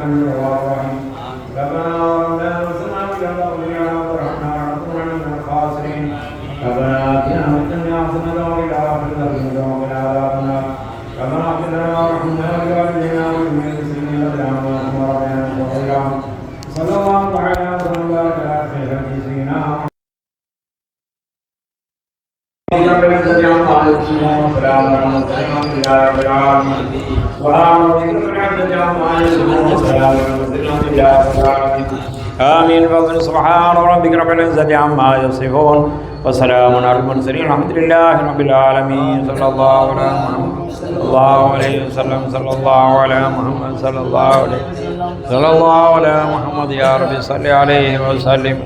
أنت الغفور الرحيم ربنا ظلمنا أنفسنا وإن لم تغفر لنا وترحمنا لنكونن من الخاسرين ربنا آتنا في الدنيا حسنة وفي الآخرة حسنة وقنا عذاب النار ربنا اغفر لنا وارحمنا ولوالدينا ولجميع المسلمين الذين آمنوا وربنا صغيرا صلى الله تعالى وسلم وبارك على خير سيدنا آمين بفضل سبحان ربك رب العزة عما يصفون وسلام على المرسلين الحمد لله رب العالمين صلى الله على محمد صلى الله عليه وسلم صلى الله على محمد صلى الله على محمد يا رب صل عليه وسلم.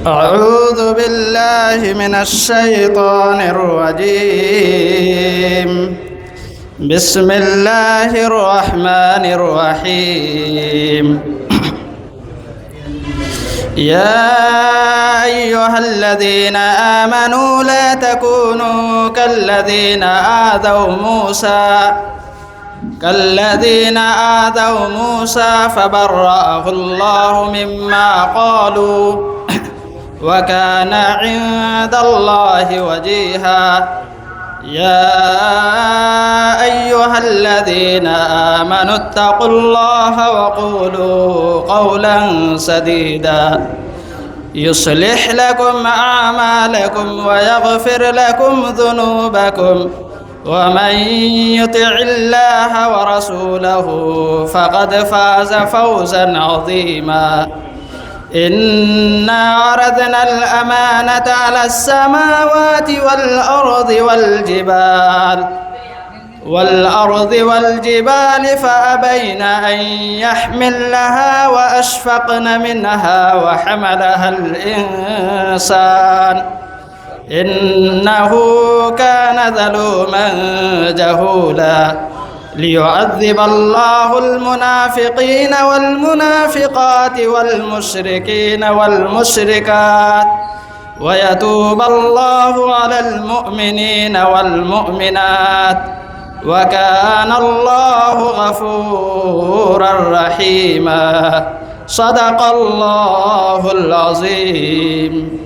أعوذ بالله من الشيطان الرجيم. بسم الله الرحمن الرحيم. يا أيها الذين آمنوا لا تكونوا كالذين آذوا موسى فبرأه الله مما قالوا وكان عند الله وجيها. يا أيها الذين آمنوا اتقوا الله وقولوا قولا سديدا يصلح لكم أعمالكم ويغفر لكم ذنوبكم ومن يطع الله ورسوله فقد فاز فوزا عظيما. إنا عرضنا الأمانة على السماوات والأرض والجبال فأبين أن يحملنها وأشفقن منها وحملها الإنسان إنه كان ظلوما جهولا. ليعذب الله المنافقين والمنافقات والمشركين والمشركات ويتوب الله على المؤمنين والمؤمنات وكان الله غفورا رحيما. صدق الله العظيم.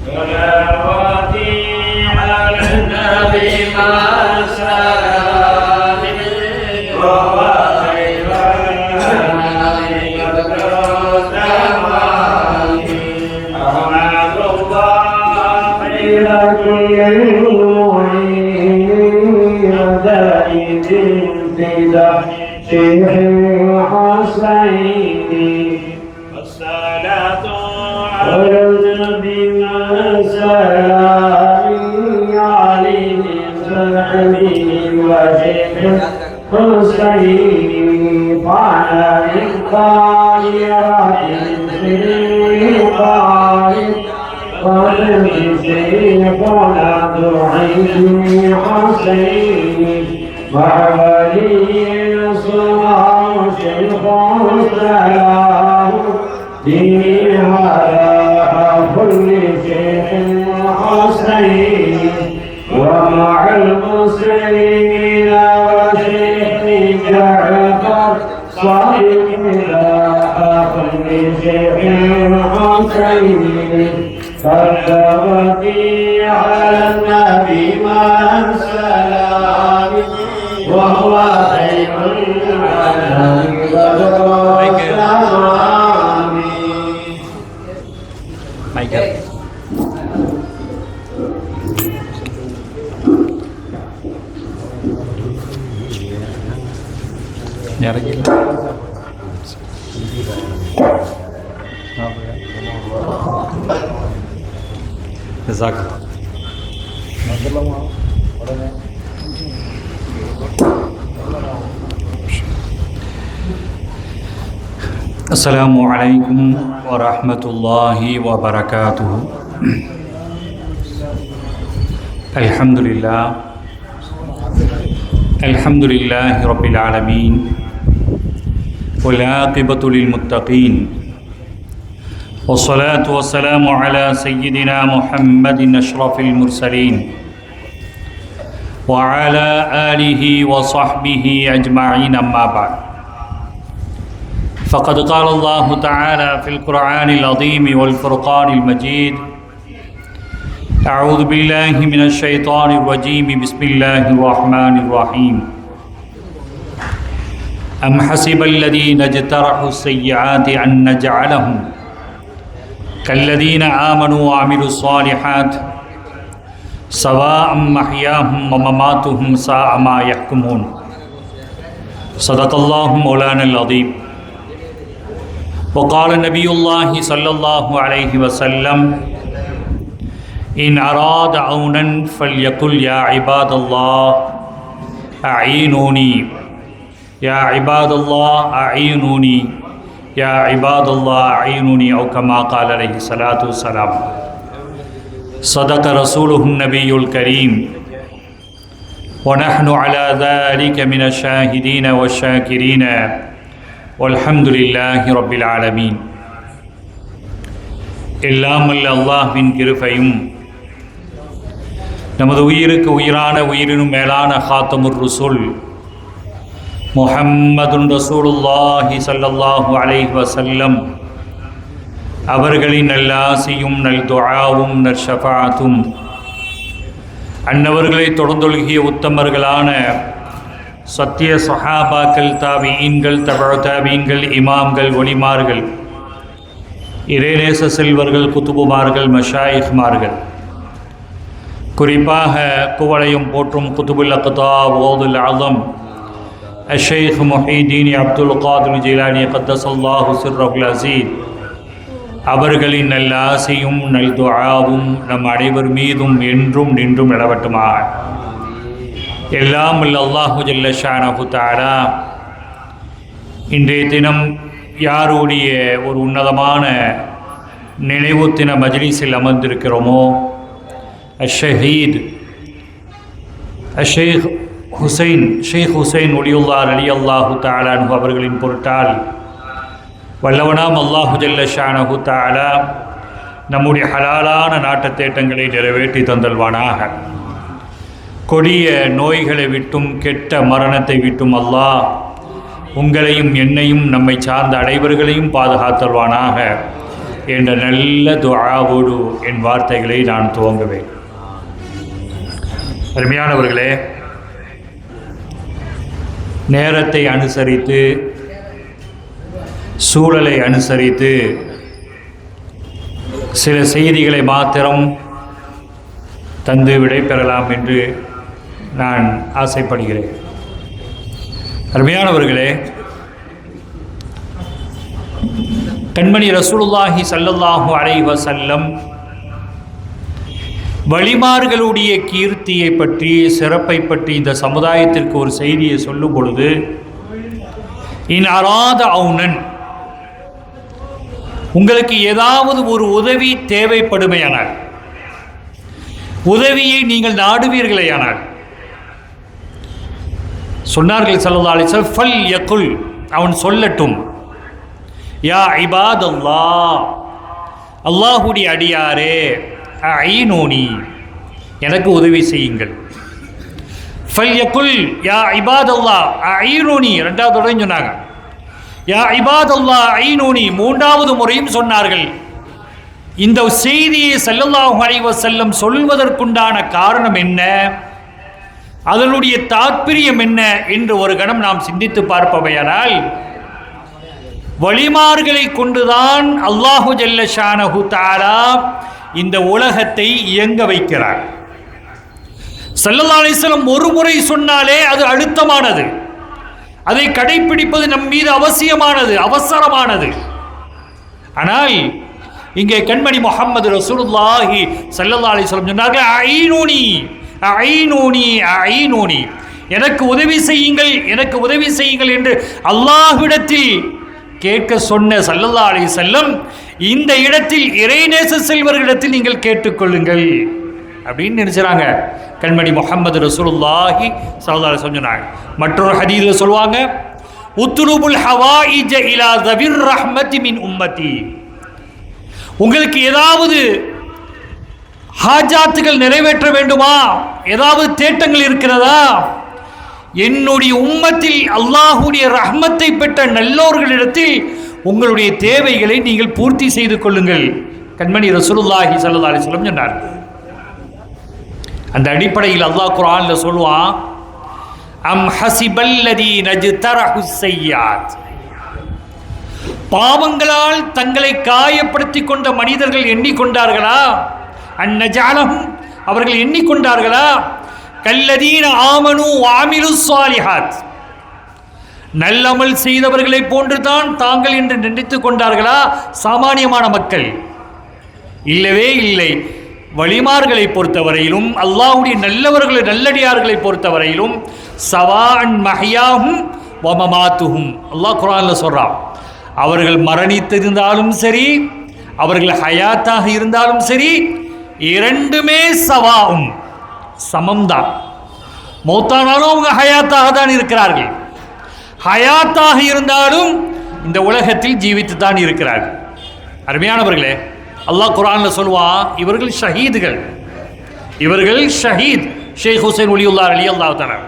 صلواتي على النبي ما سلام وهو خير الهدي والتمام أحمد الله خير كل المعين دائم امتداد شيخ الحسين والصلاة على النبي سلامي عليه سلامي وجه حسين وعلى الطاهرات الطاهر والمسيح ولا دعي حسين وعلي صلاة شيخ السلام ديني على كل شيخ حسين ومع المسلمين وشيخ جعفر صادق إلى كل شيخ حسين فالتوكي على النبي مع السلام وهو خير العالم Assalamualaikum warahmatullahi wabarakatuh. الحمد لله رب العالمين والعاقبة للمتقين والصلاة والسلام على سيدنا محمد أشرف المرسلين وعلى آله وصحبه أجمعين أما بعد فقد قال الله تعالى في القرآن العظيم والفرقان المجيد أعوذ بالله من الشيطان الرجيم بسم الله الرحمن الرحيم أم حسب الذين اجترحوا السيئات أن نجعلهم كالذين آمنوا وعملوا الصالحات سواء محياهم ومماتهم ساء ما يحكمون صدق الله مولانا العظيم وقال نبي الله صلى الله عليه وسلم إن أراد عونا فليقل يا عباد الله أعينوني يا عباد الله أعينوني يا عباد الله أعينوني أو كما قال عليه الصلاة والسلام صدق رسوله النبي الكريم ونحن على ذلك من الشاهدين والشاكرين والحمد لله رب العالمين எல்லாம் அல்ல அல்லாஹ்வின் கிருபையும் நமது உயிருக்கு உயிரான உயிரினும் மேலான ஹாத்தமுர் ரசூல் முஹம்மதுன் ரசூலுல்லாஹி ஸல்லல்லாஹு அலைஹி வஸல்லம் அவர்களின் நல்லாசியும் நல் துஆவும் நற்ஷஃபாஅத்தும் அன்னவர்களை தொடர்ந்தொழுகிய உத்தமர்களான சத்திய சஹாபாக்கள் தாபிஈன்கள் தபஅ தாபிஈன்கள் இமாம்கள் ஒலிமார்கள் இறைநேச செல்வர்கள் குத்துபுமார்கள் மஷாயிஹ்மார்கள் குறிப்பாக குவளையும் போற்றும் குத்துபுல் அக்தாப் ஓதுல் ஆலம் அஷேக் முஹீதீன் அப்துல் காதிர் ஜிலானி கத்தஸல்லாஹு சிர்ரஹுல் அஸீஸ் அவர்களின் நல்ல ஆசையும் நல் துஆவும் நம் அனைவர் மீதும் என்றும் நின்றும் நிலவட்டுமாக. எல்லாம் அல்லாஹு ஜல்ல ஷானஹு தஆலா இன்றைய தினம் யாருடைய ஒரு உன்னதமான நினைவு தின மஜ்லிஸில் அமர்ந்திருக்கிறோமோ ஷேக் ஹுசைன் ஒலியுல்லாஹ் ரலியல்லாஹு தஆலா அன்ஹு அவர்களின் பொருட்டால் வல்லவனாம் அல்லாஹு ஜல்ல ஷானஹு தஆலா நம்முடைய ஹலாலான நாட்டத்தேட்டங்களை நிறைவேற்றி தந்தல்வானாக. கொடிய நோய்களை விட்டும் கெட்ட மரணத்தை விட்டும் அல்லாஹ் உங்களையும் என்னையும் நம்மை சார்ந்த அனைவர்களையும் பாதுகாத்தல்வானாக என்ற நல்ல துஆவோடு என் வார்த்தைகளை நான் துவங்குவேன். அருமையானவர்களே, நேரத்தை அனுசரித்து சூழலை அனுசரித்து சில செய்திகளை மாத்திரம் தந்து விடைபெறலாம் என்று நான் ஆசைப்படுகிறேன். அருமையானவர்களே, கண்மணி ரசூலுல்லாஹி ஸல்லல்லாஹு அலைஹி வஸல்லம் வலிமார்களுடைய கீர்த்தியை பற்றி சிறப்பை பற்றி இந்த சமுதாயத்திற்கு ஒரு செய்தியை சொல்லும் பொழுது, இன் அராத அவுனன், உங்களுக்கு ஏதாவது ஒரு உதவி தேவைப்படுமையானால், உதவியை நீங்கள் நாடுவீர்களேயானால், சொன்னார்கள் ஸல்லல்லாஹு அலைஹி வஸல்லம், ஃபல் யகுல், அவன் சொல்லட்டும், யா இபாதல்லாஹ், அல்லாஹுடைய அடியாரே, அஈனூனி, எனக்கு உதவி செய்யுங்கள். ஃபல் யகுல் யா இபாதல்லாஹ் அஈனூனி, இரண்டாவது தடவை சொன்னாங்க. யா இபாதல்லாஹ் அஈனூனி, மூன்றாவது முறையும் சொன்னார்கள். இந்த செய்தியை ஸல்லல்லாஹு அலைஹி வஸல்லம் சொல்வதற்குண்டான காரணம் என்ன, அதனுடைய தாற்பயம் என்ன என்று ஒரு கணம் நாம் சிந்தித்து பார்ப்பவையானால், வலிமார்களை கொண்டுதான் அல்லாஹு ஜல்ல ஷானஹு தஆலா இந்த உலகத்தை இயங்க வைக்கிறார். ஸல்லல்லாஹு அலைஹி வஸல்லம் ஒரு முறை சொன்னாலே அது அழுத்தமானது, அதை கடைபிடிப்பது நம் மீது அவசியமானது, அவசரமானது. ஆனால் இங்கே கண்மணி முஹம்மது ரசூலுல்லாஹி ஸல்லல்லாஹு அலைஹி வஸல்லம் சொன்னார்கள், அஈனூனி அஈனூனி அஈனூனி, எனக்கு உதவி செய்யுங்கள், எனக்கு உதவி செய்யுங்கள் என்று அல்லாஹ்விடத்தில் கேட்க சொன்ன ஸல்லல்லாஹு அலைஹி வஸல்லம், இந்த இடத்தில் இறைநேச செல்வர்களிடத்தில் நீங்கள் கேட்டுக்கொள்ளுங்கள். அப்படின்னு நினைச்சாங்க. கண்மணி முஹம்மது ரசூலுல்லாஹி ஸல்லல்லாஹு அலைஹி வஸல்லம் சொன்னாங்க. மற்றொரு ஹதீஸ்ல சொல்வாங்க, உத்லுபுல் ஹவாயிஜ இலா தவிர் ரஹ்மதி மின் உம்மதி. உங்களுக்கு ஏதாவது ஹாஜாத்துகள் நிறைவேற்ற வேண்டுமா, ஏதாவது தேட்டங்கள் இருக்கிறதா, என்னுடைய உம்மத்தில் அல்லாஹ்வுடைய ரஹ்மத்தை பெற்ற நல்லோர்களிடத்தில் உங்களுடைய தேவைகளை நீங்கள் பூர்த்தி செய்து கொள்ளுங்கள். கண்மணி ரசூலுல்லாஹி ஸல்லல்லாஹு அலைஹி வஸல்லம் சொன்னார். அந்த அடிப்படையில் அல்லாஹ் குர்ஆன்ல சொல்வான், அம் ஹஸிபல்லதீன ஜ்தரஹுஸ் ஸய்யாத். பாவங்களால் தங்களை காயப்படுத்தி கொண்ட மனிதர்கள் எண்ணிக்கொண்டார்களா, அன்னஜஅலஹும் அவர்கள் எண்ணிக்கொண்டார்களா, கல்லதீன ஆமனு வஅமிலுஸ் ஸாலிஹாத் நல்லமல் செய்தவர்களை போன்றுதான் தாங்கள் என்று நினைத்துக் கொண்டார்களா சாமானியமான மக்கள்? இல்லவே இல்லை. வலிமார்களை பொறுத்தவரையிலும் அல்லாஹ்வுடைய நல்லவர்களை நல்லடியார்களை பொறுத்தவரையிலும் சவாஅன் மஹ்யாஹும் வ மமாத்துஹும். அல்லாஹ் குர்ஆன்ல சொல்றான், அவர்கள் மரணித்திருந்தாலும் சரி, அவர்கள் ஹயாத்தாக இருந்தாலும் சரி, இரண்டுமே சவாவும் சமம்தான். மௌத்தானாலும் அவங்க ஹயாத்தாக தான் இருக்கிறார்கள், ஹயாத்தாக இருந்தாலும் இந்த உலகத்தில் ஜீவித்து தான் இருக்கிறார்கள். அருமையானவர்களே, அல்லாஹ் குர்ஆன்ல சொல்வான், இவர்கள் ஷஹீதுகள், இவர்கள் ஷஹீத். ஷேக் ஹுசைன் ஒலியுல்லாஹ் ரலியல்லாஹு தஆலா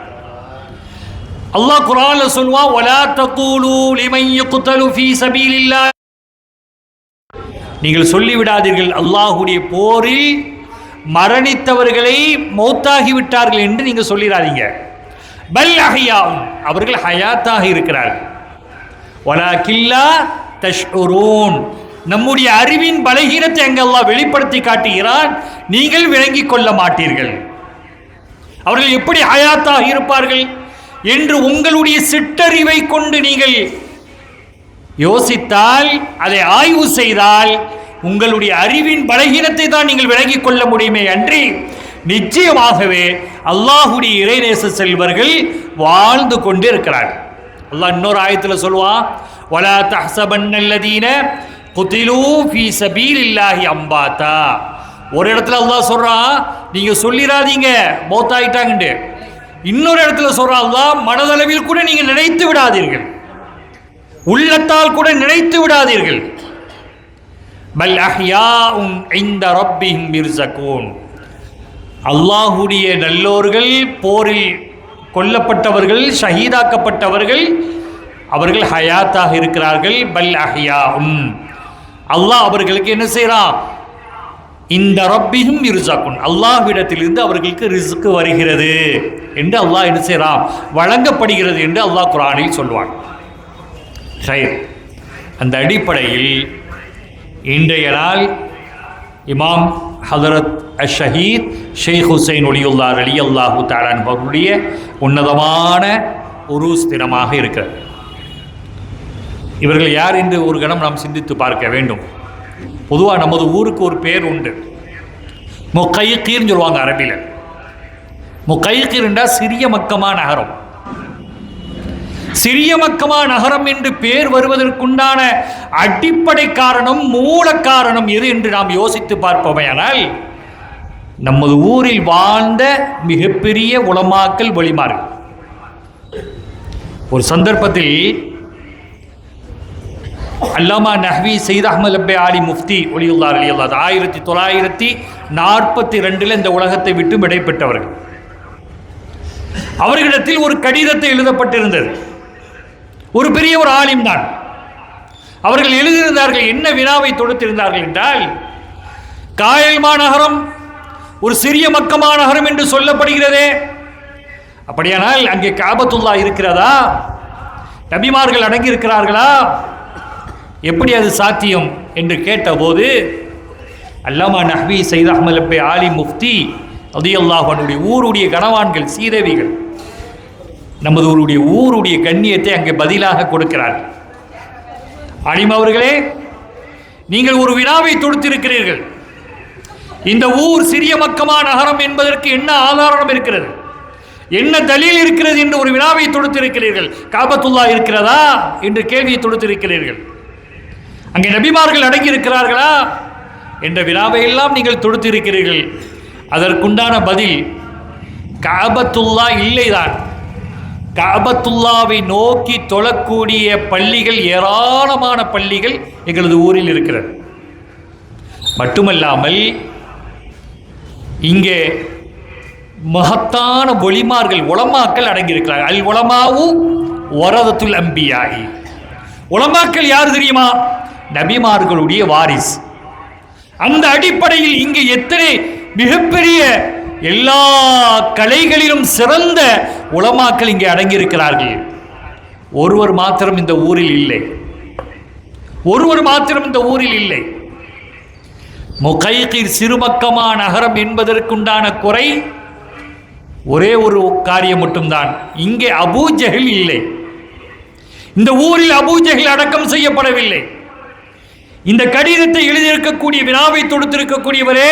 அல்லாஹ் குர்ஆன்ல சொல்வான், வலா தகூலு லிமன் யக்தலு ஃபீ சபீலில்லாஹ். நீங்கள் சொல்லிவிடாதீர்கள் அல்லாஹ்வுடைய போரில் மரணித்தவர்களை மௌத்தாகி விட்டார்கள் என்று நீங்க சொல்லிடாதீங்க. பல் அஹ்யாவும் அவர்கள் ஹயாத்தாக இருக்கிறார்கள். வலாகில்லா தஷ்உரூன் நம்முடைய அறிவின் பலகீனத்தை அங்கு அல்லாஹ் வெளிப்படுத்தி காட்டுகிறான், நீங்கள் விளங்கிக் கொள்ள மாட்டீர்கள். அவர்கள் எப்படி ஹயாத்தாக இருப்பார்கள் என்று உங்களுடைய சிற்றறிவை கொண்டு நீங்கள் யோசித்தால், அதை ஆய்வு செய்தால், உங்களுடைய அறிவின் பலகீனத்தை தான் நீங்கள் விளங்கிக் கொள்ள முடியுமே அன்றி நிச்சயமாகவே அல்லாஹ்வுடைய இறைநேச செல்வர்கள் வாழ்ந்து கொண்டு இருக்கிறார்கள். அல்லாஹ் இன்னொரு ஆயத்தில் சொல்வான், வலா தஹ்சபன்னல்லதீன குதிலூ ஃபீ சபீலில்லாஹி அம்பாத்தா. ஒரு இடத்துல அல்லாஹ் சொல்றான், நீங்க சொல்லிராதீங்க மௌத்தாயிட்டாங்கன்னு. இன்னொரு இடத்துல சொல்றான் அல்லாஹ், மனதளவில் கூட நீங்க நினைத்து விடாதீர்கள், உள்ளத்தால் கூட நினைத்து விடாதீர்கள். பல் அஹ்யாஉன் இன்த ரப்பிஹிம் யுர்ஸகூன். அல்லாஹ்வுடைய நல்லோர்கள், போரில் கொல்லப்பட்டவர்கள், ஷஹீதாக்கப்பட்டவர்கள், அவர்கள் ஹயாத்தாக இருக்கிறார்கள். பல் அஹ்யாஉன் அல்லாஹ் அவர்களுக்கு என்ன செய்றான், இந்த ரப்பிஹிம் யுர்ஸகூன் அல்லாஹ்விடத்திலிருந்து அவர்களுக்கு ரிஸ்க் வருகிறது என்று அல்லாஹ் என்ன செய்றான், வழங்கப்படுகிறது என்று அல்லாஹ் குர்ஆனில் சொல்வான். சரி, அந்த அடிப்படையில் இன்றைய நாள் இமாம் ஹதரத் அஷஹீத் ஷேக் ஹுசைன் ஒலியுல்லாஹ் ரலியல்லாஹு தஆலா அவர்களுடைய உன்னதமான உருஸ் தினமாக இருக்கிறது. இவர்கள் யார் என்று ஒரு கணம் நாம் சிந்தித்து பார்க்க வேண்டும். பொதுவாக நமது ஊருக்கு ஒரு பேர் உண்டு, முக்கையீர்னு சொல்லுவாங்க அரபியில். முக்கையீர் என்றால் சிறிய மக்கமா நகரம். சிறிய மக்கமா நகரம் என்று பேர் வருவதற்குண்டான அடிப்படை காரணம், மூல காரணம் எது என்று நாம் யோசித்து பார்ப்போமேயானால், நமது ஊரில் வாழ்ந்த மிகப்பெரிய உலமாக்கள் வலிமார்கள். ஒரு சந்தர்ப்பத்தில் அல்லாமா நஹ்வி சையத் அஹ்மத் அப்பே ஆலி முஃப்தி ஒலியுல்லாஹ் ரலியல்லாஹு 1942 இந்த உலகத்தை விட்டு விடைபெற்றவர்கள். அவர்களிடத்தில் ஒரு கடிதத்தை எழுதப்பட்டிருந்தது. ஒரு பெரிய ஒரு ஆலிம் தான். அவர்கள் எழுதியிருந்தார்கள், என்ன வினாவை தொடுத்திருந்தார்கள் என்றால், காயல்மா நகரம் ஒரு சிறிய மக்கமா நகரம் என்று சொல்லப்படுகிறதே, அப்படியானால் அங்கே காபத்துல்லா இருக்கிறதா, நபிமார்கள் அடங்கி இருக்கிறார்களா, எப்படி அது சாத்தியம் என்று கேட்டபோது, அல்லாமா நஹ்வி சையத் அஹ்மத் அப்பே ஆலி முஃப்தி ரலியல்லாஹு அன்ஹுடைய ஊருடைய கணவான்கள், சீதேவிகள், நமது ஊருடைய கண்ணியத்தை அங்கே பதிலாக கொடுக்கிறார்கள். அலிம் அவர்களே, நீங்கள் ஒரு வினாவை தொடுத்திருக்கிறீர்கள். இந்த ஊர் சிறிய மக்கமா நகரம் என்பதற்கு என்ன ஆதாரம் இருக்கிறது, என்ன தலீல் இருக்கிறது என்று ஒரு வினாவை தொடுத்திருக்கிறீர்கள். காபத்துல்லா இருக்கிறதா என்று கேள்வியை தொடுத்திருக்கிறீர்கள். அங்கே நபிமார்கள் அடங்கி இருக்கிறார்களா என்ற வினாவை எல்லாம் நீங்கள் தொடுத்திருக்கிறீர்கள். அதற்குண்டான பதில் கஅபத்துல்லா இல்லைதான். கஅபத்துல்லாவை நோக்கி தொழக்கூடிய பள்ளிகள், ஏராளமான பள்ளிகள் எங்களது ஊரில் இருக்கிறது. மட்டுமல்லாமல் இங்கே மகத்தான ஒளிமார்கள், உலமாக்கள் அடங்கியிருக்கிறார்கள். அல் உலமாவு வரதத்துல் அம்பியாயி. உலமாக்கள் யார் தெரியுமா? நபிமார்களுடைய வாரிஸ். அந்த அடிப்படையில் இங்கே எத்தனை மிகப்பெரிய, எல்லா கலைகளிலும் சிறந்த உலமாக்கள் இங்கே அடங்கியிருக்கிறார்கள். ஒருவர் மாத்திரம் இந்த ஊரில் இல்லை. ஒருவர் மாத்திரம் இந்த ஊரில் இல்லை. முகைகீர் சிறுமக்கமா நகரம் என்பதற்குண்டான குறை ஒரே ஒரு காரியம் மட்டும்தான், இங்கே அபூ ஜஹல் இல்லை. இந்த ஊரில் அபூ ஜஹல் அடக்கம் செய்யப்படவில்லை. இந்த கடிதத்தை எழுதியிருக்கக்கூடிய, வினாவை தொடுத்திருக்கக்கூடியவரே,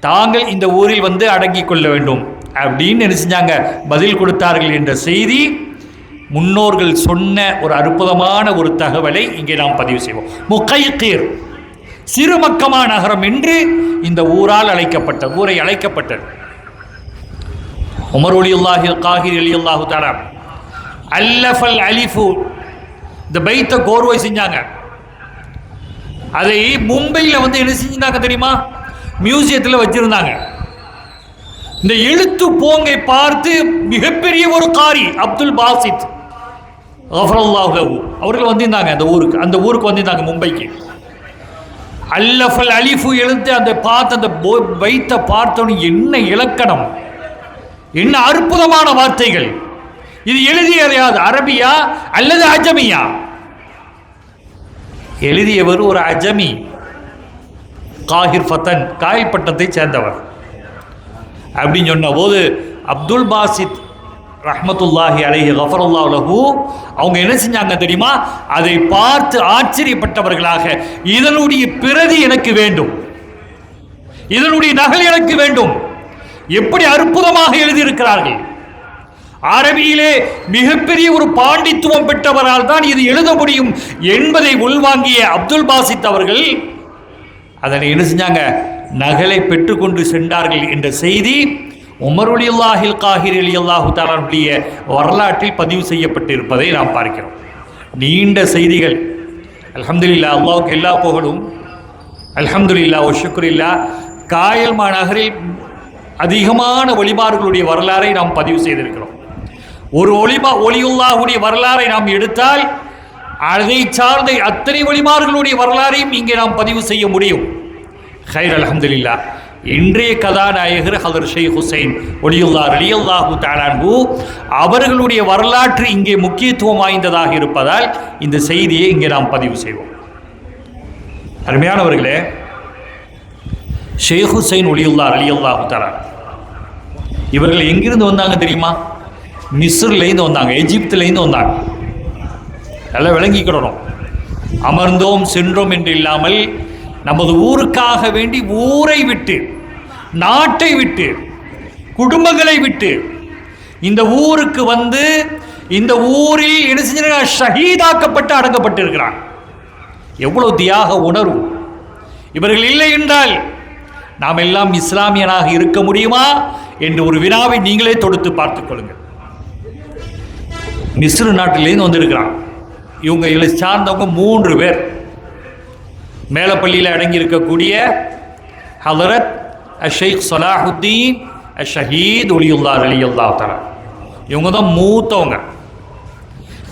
தாங்கள் இந்த ஊரில் வந்து அடங்கிக் கொள்ள வேண்டும் அப்படின்னு என்ன செஞ்சாங்க, பதில் கொடுத்தார்கள் என்ற செய்தி முன்னோர்கள் சொன்ன ஒரு அற்புதமான ஒரு தகவலை இங்கே நாம் பதிவு செய்வோம். முகைகீர் சிறுமக்கமா நகரம் என்று இந்த ஊரால் ஊரை அழைக்கப்பட்டது. உமர் ரலியல்லாஹு காஹிர் ரலியல்லாஹு தஆலா அல்லஃபல் அலிஃபு, இந்த பைத்தை கோர்வை செஞ்சாங்க. அதை மும்பையில் வந்து என்ன செஞ்சாங்க தெரியுமா? மியூசியத்தில் வச்சிருந்தாங்க. இந்த எழுத்து போங்கை பார்த்து மிகப்பெரிய ஒரு காரி அப்துல் பாசித் அவர்கள் வந்திருந்தாங்க அந்த ஊருக்கு வந்திருந்தாங்க, மும்பைக்கு. அல்லஃபல் அலிஃபு எழுத்து அந்த பார்த்து, அந்த பைத்தை பார்த்தோன்னு என்ன இலக்கணம், என்ன அற்புதமான வார்த்தைகள். இது எழுதியது அரபியா அல்லது அஜமியா? எழுதியவர் ஒரு அஜமி, காஹிர் ஃபத்தன், காயல்பட்டத்தை சேர்ந்தவர். அப்படின்னு சொன்ன போது அப்துல் பாசித் ரஹ்மத்துல்லாஹி அலைஹி கஃபரல்லாஹு லஹு அவங்க என்ன செஞ்சாங்க தெரியுமா? அதை பார்த்து ஆச்சரியப்பட்டவர்களாக, இதனுடைய பிரதி எனக்கு வேண்டும், இதனுடைய நகல் எனக்கு வேண்டும். எப்படி அற்புதமாக எழுதியிருக்கிறார்கள். அரபியிலே மிகப்பெரிய ஒரு பாண்டித்துவம் பெற்றவரால் தான் இது எழுத முடியும் என்பதை உள்வாங்கிய அப்துல் பாசித் அவர்கள் அதனை என்ன செஞ்சாங்க, நகலை பெற்றுக்கொண்டு சென்றார்கள் என்ற செய்தி உமர் ரலியல்லாஹு காஹிர் ரலியல்லாஹு தஆலாவுடைய வரலாற்றில் பதிவு செய்யப்பட்டிருப்பதை நாம் பார்க்கிறோம். நீண்ட செய்திகள். அல்ஹம்துலில்லாஹ், அல்லாஹ்வுக்கு எல்லா புகழும். அல்ஹம்துலில்லாஹ் வ ஷுக்ரில்லாஹ். காயல் மாநகரில் அதிகமான ஒலிமார்களுடைய வரலாறை நாம் பதிவு செய்திருக்கிறோம். ஒரு ஒலியுல்லாஹுடைய வரலாறை நாம் எடுத்தால் அதை சார்ந்த அத்தனை ஒலிமார்களுடைய வரலாறையும் இங்கே நாம் பதிவு செய்ய முடியும். ஹைர், அல்ஹம்துலில்லாஹ். இன்றைய கதாநாயகர் ஹதர் ஷேக் ஹுசைன் ஒலியுல்லாஹ் ரலியல்லாஹு தஆலா அன்ஹு அவர்களுடைய வரலாற்று இங்கே முக்கியத்துவம் வாய்ந்ததாக இருப்பதால் இந்த செய்தியை இங்கே நாம் பதிவு செய்வோம். அருமையானவர்களே, ஷேக் ஹுசைன் ஒலியுல்லாஹ் ரலியல்லாஹு தஆலா இவர்கள் எங்கிருந்து வந்தாங்க தெரியுமா? மிஸ்ர்லேருந்து வந்தாங்க, எஜிப்திலேருந்து வந்தாங்க. நல்லா விளங்கிக்கிடணும். அமர்ந்தோம் சென்றோம் என்று இல்லாமல் நமது ஊருக்காக வேண்டி ஊரை விட்டு, நாட்டை விட்டு, குடும்பங்களை விட்டு இந்த ஊருக்கு வந்து இந்த ஊரில் என்ன செஞ்சிருக்காங்க, ஷஹீதாக்கப்பட்டு அடங்கப்பட்டு இருக்கிறாங்க. எவ்வளவு தியாக உணர்வு. இவர்கள் இல்லை என்றால் நாம் எல்லாம் இஸ்லாமியனாக இருக்க முடியுமா என்று ஒரு வினாவை நீங்களே தொடுத்து பார்த்துக் கொள்ளுங்கள். மிஸ்ர் நாட்டிலேருந்து வந்திருக்கிறான். இவங்களை சார்ந்தவங்க 3 பேர். மேலப்பள்ளியில் அடங்கி இருக்கக்கூடிய ஹதரத் ஷேக் சலாஹுத்தீன் ஷஹீத் ஒலியுல்லாஹ் ரலியல்லாஹு தஆலா, இவங்க தான் மூத்தவங்க.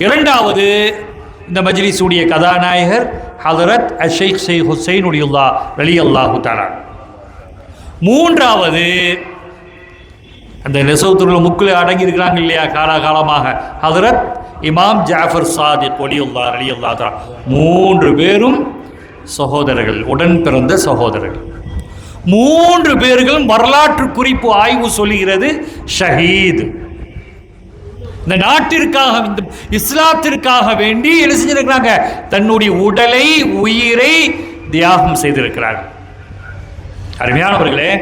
இரண்டாவது இந்த மஜ்லிஸுடைய கதாநாயகர் ஹதரத் ஷேக் ஹுசைன் ஒலியுல்லாஹ் ரலியல்லாஹு தஆலா. மூன்றாவது அந்த நெசவுத்துறையில் முக்கில் அடங்கி இருக்கிறாங்க இல்லையா காலகாலமாக, ஹதரத் இமாம் ஜாஃபர் சாதிக் ஒலியுல்லாஹ் ரலியல்லாஹு தஆலா. 3 பேரும் சகோதரர்கள், உடன் பிறந்த சகோதரர்கள். 3 பேர்களும் வரலாற்று குறிப்பு ஆய்வு சொல்லுகிறது ஷஹீத். இந்த நாட்டிற்காக, இந்த இஸ்லாத்திற்காக வேண்டி என்ன செஞ்சிருக்கிறாங்க, தன்னுடைய உடலை உயிரை தியாகம் செய்திருக்கிறார்கள். அருமையானவர்களே,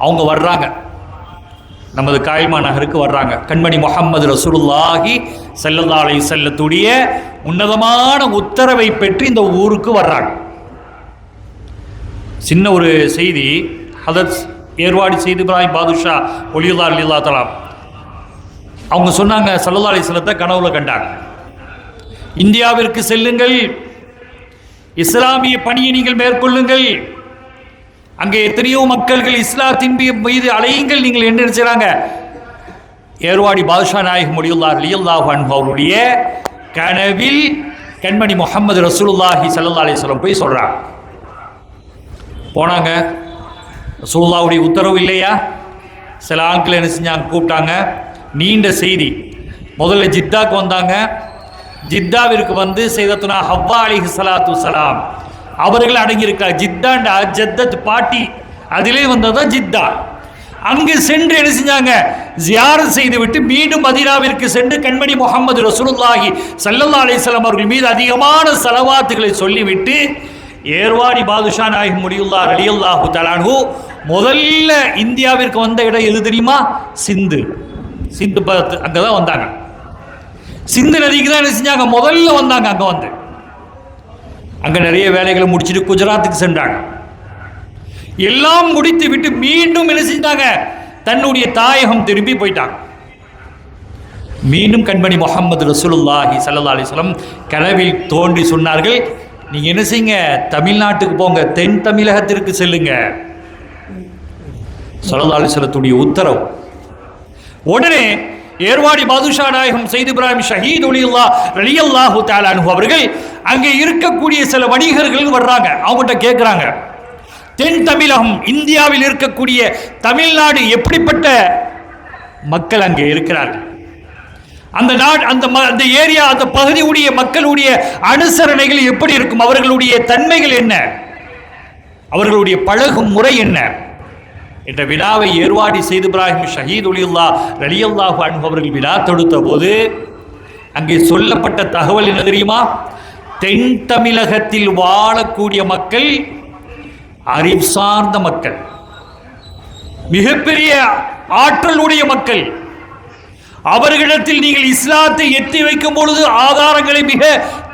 அவங்க வர்றாங்க, நமது காயல்மா நகருக்கு வர்றாங்க. கண்மணி முஹம்மது ரசூலுல்லாஹி ஸல்லல்லாஹு அலைஹி வஸல்லத்துடைய உன்னதமான உத்தரவை பெற்று இந்த ஊருக்கு வர்றாங்க. சின்ன ஒரு செய்தி, ஹதரத் ஏர்வாடி செய்து இப்ராஹிம் பாதுஷா ஒலியுல்லா அலில்லா தலா அவங்க சொன்னாங்க, ஸல்லல்லாஹு அலைஹி வஸல்லத்தை கனவுல கண்டாங்க. இந்தியாவிற்கு செல்லுங்கள், இஸ்லாமிய பணியை நீங்கள் மேற்கொள்ளுங்கள், அங்கே எத்தனையோ மக்கள்கள் இஸ்லாத்தின் மீது அலையுங்கள் நீங்கள் என்ன நினைச்சாங்க. ஏர்வாடி பாதுஷா நாயகம் ஒலியுல்லா ரலியல்லாஹு அன்ஹு அவருடைய கனவில் கண்மணி முஹம்மது ரசூலுல்லாஹி ஸல்லல்லாஹு அலைஹி வஸல்லம் போய் சொல்றாங்க. போனாங்க, ரசூலுல்லாஹுடைய உத்தரவு இல்லையா, சில ஆட்கள் என்ன செஞ்சாங்க, கூப்பிட்டாங்க. நீண்ட செய்தி. முதல்ல ஜித்தாக்கு வந்தாங்க. ஜித்தாவிற்கு வந்து செய்தத்துனா ஹவ்வா அலைஹிஸ்ஸலாத்து வஸ்ஸலாம் அவர்கள் அடங்கியிருக்கிறார். ஜித்தாண்டா ஜத்தத் பாட்டி, அதிலே வந்ததான் ஜித்தா. அங்கு சென்று என்ன செஞ்சாங்க, ஜியாரத் செய்துவிட்டு மீண்டும் மதீனாவிற்கு சென்று கண்மணி முஹம்மது ரசூலுல்லாஹி ஸல்லல்லாஹு அலைஹி வஸல்லம் அவர்கள் மீது அதிகமான ஸலவாத்துகளை சொல்லிவிட்டு ஏர்வாடி பாதுஷா நாயகம் ஒலியுல்லா ரலியல்லாஹு தஆலா அன்ஹு முதல்ல இந்தியாவிற்கு வந்த இடம் எது தெரியுமா? சிந்து. சிந்து அங்கே தான் வந்தாங்க. சிந்து நதிக்கு தான் என்ன செஞ்சாங்க, முதல்ல வந்தாங்க. அங்கே வந்து அங்கே நிறைய வேலைகளை முடிச்சுட்டு குஜராத்துக்கு சென்றாங்க. எல்லாம் முடித்து விட்டு மீண்டும் என்ன செஞ்சாங்க, தன்னுடைய தாயகம் திரும்பி போயிட்டாங்க. மீண்டும் கண்மணி முஹம்மது ரசூலுல்லாஹி ஸல்லல்லாஹு அலைஹி வஸல்லம் கனவில் தோன்றி சொன்னார்கள், நீங்க என்ன செய்யுங்க, தமிழ்நாட்டுக்கு போங்க, தென் தமிழகத்திற்கு செல்லுங்க. ஸல்லல்லாஹு அலைஹி வஸல்லத்துடைய உத்தரவு. உடனே ஏர்வாடி பாதுஷா நாயகம் சையத் இப்ராஹிம் ஷஹீத் ஒலியுல்லா ரலியல்லாஹு தஆலா அன்ஹு அவர்கள் அங்கே இருக்கக்கூடிய சில வணிகர்கள் வர்றாங்க. அவங்ககிட்ட கேட்குறாங்க, தென் தமிழகம் இந்தியாவில் இருக்கக்கூடிய தமிழ்நாடு எப்படிப்பட்ட மக்கள் அங்கே இருக்கிறார்கள், அந்த நாடு அந்த ஏரியா அந்த பகுதியுடைய மக்களுடைய அனுசரணைகள் எப்படி இருக்கும், அவர்களுடைய தன்மைகள் என்ன, அவர்களுடைய பழகும் முறை என்ன என்ற வினாவை ஏர்வாடி சையத் இப்ராஹிம் ஷஹீத் ஒலியுல்லா ரலியல்லாஹு அன்ஹு அவர்கள் வினா தொடுத்த போது அங்கே சொல்லப்பட்ட தகவல் என்ன தெரியுமா? தென் தமிழகத்தில் வாழக்கூடிய மக்கள் அறிவு சார்ந்த மக்கள், மிகப்பெரிய ஆற்றலுடைய மக்கள். அவர்களிடத்தில் நீங்கள் இஸ்லாத்தை எத்தி வைக்கும் பொழுது ஆதாரங்களை மிக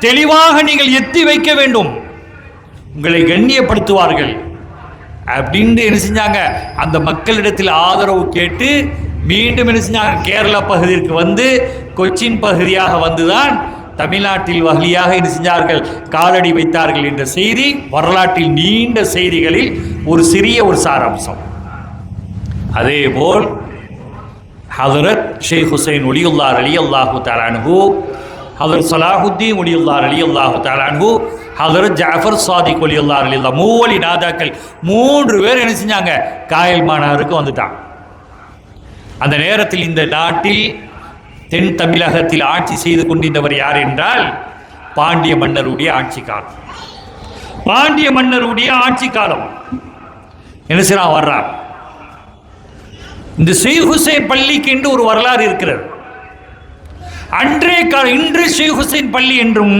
தெளிவாக நீங்கள் எத்தி வைக்க வேண்டும், உங்களை கண்ணியப்படுத்துவார்கள் அப்படின்னு என்ன செஞ்சாங்க. அந்த மக்களிடத்தில் ஆதரவு கேட்டு மீண்டும் என்ன செஞ்சாங்க, கேரளா பகுதிக்கு வந்து கொச்சின் பகுதியாக வந்துதான் தமிழ்நாட்டில் வகையாக என்ன செஞ்சார்கள், காலடி வைத்தார்கள் என்ற செய்தி வரலாற்றில் நீண்ட செய்திகளில் ஒரு சிறிய ஒரு சாராம்சம். அதேபோல் ஹதரத் ஷேக் ஹுசைன் ஒலியுல்லா ரலியல்லாஹு தஆலா அன்ஹு, ஹதரத் ஸலாஹுத்தீன் ஒலியுல்லா ரலியல்லாஹு தஆலா அன்ஹு, ஹதரத் ஜாஃபர் சாதிக் ஒலியுல்லா ரலியல்லாஹு, மூவலி நாதாக்கள் 3 பேர் என்ன செஞ்சாங்க, காயல் மாநகருக்கு வந்துட்டாங்க. அந்த நேரத்தில் இந்த நாட்டில் தென் தமிழகத்தில் ஆட்சி செய்து கொண்டிருந்தவர் யார் என்றால் பாண்டிய மன்னருடைய ஆட்சி காலம். பாண்டிய மன்னருடைய ஆட்சி காலம் என்ன செய்யலாம் வர்றார். இந்த ஷேக் ஹுசைன் பள்ளிக்கு என்று ஒரு வரலாறு இருக்கிறது. அன்றே இன்று ஷேக் ஹுசைன் பள்ளி என்றும்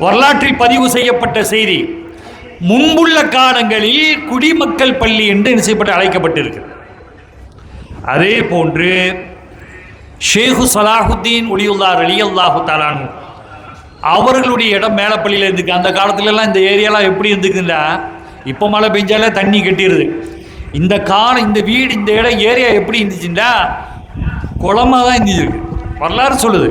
வரலாற்றில் பதிவு செய்யப்பட்ட செய்தி, முன்புள்ள காலங்களில் குடிமக்கள் பள்ளி என்று என்ன செய்யப்பட்டு அழைக்கப்பட்டிருக்கு. அதே போன்று ஷேக் ஸலாஹுத்தீன் ஒலியுல்லா ரலியல்லாஹு தஆலா அன்ஹு அவர்களுடைய இடம் மேலப்பள்ளியில் இருந்துக்கு. அந்த காலத்துலலாம் இந்த ஏரியாலாம் எப்படி இருந்துக்குன்னா, இப்போ மழை பெஞ்சாலே தண்ணி கட்டிடுது. இந்த காலம் இந்த வீடு இந்த இடம் ஏரியா எப்படி இருந்துச்சுன்னா குளமாக தான் இருந்துச்சு, வரலாறு சொல்லுது.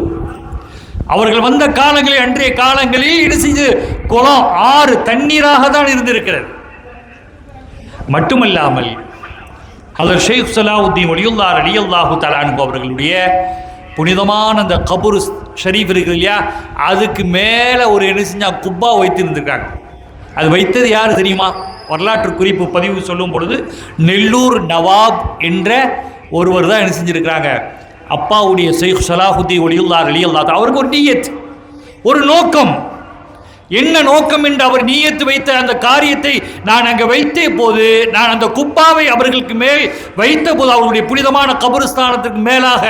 அவர்கள் வந்த காலங்களில் அன்றைய காலங்களில் இது செஞ்சு குளம் ஆறு தண்ணீராக தான் இருந்திருக்கிறது. மட்டுமல்லாமல் ஹதரத் ஷேக் ஸலாஹுத்தீன் ஒலியுல்லா ரலியல்லாஹு தஆலா அன்ஹு அவர்களுடைய புனிதமான அந்த கபூர் ஷரீஃப் இருக்குது இல்லையா, அதுக்கு மேலே ஒரு என்ன செஞ்சா குப்பா வைத்திருந்திருக்காங்க. அது வைத்தது யார் தெரியுமா? வரலாற்று குறிப்பு பதிவு சொல்லும் பொழுது நெல்லூர் நவாப் என்ற ஒருவர் தான் என்ன செஞ்சிருக்கிறாங்க. அப்பாவுடைய ஷேக் ஸலாஹுத்தீன் ஒலியுல்லா ரலியல்லாஹு தஆலா அவருக்கு ஒரு நியத், ஒரு நோக்கம். என்ன நோக்கம் என்று அவர் நியத்து வைத்த அந்த காரியத்தை நான் அங்கே வைத்த போது, நான் அந்த குப்பாவை அவர்களுக்கு மேல் வைத்த போது, அவர்களுடைய புனிதமான கபருஸ்தானத்துக்கு மேலாக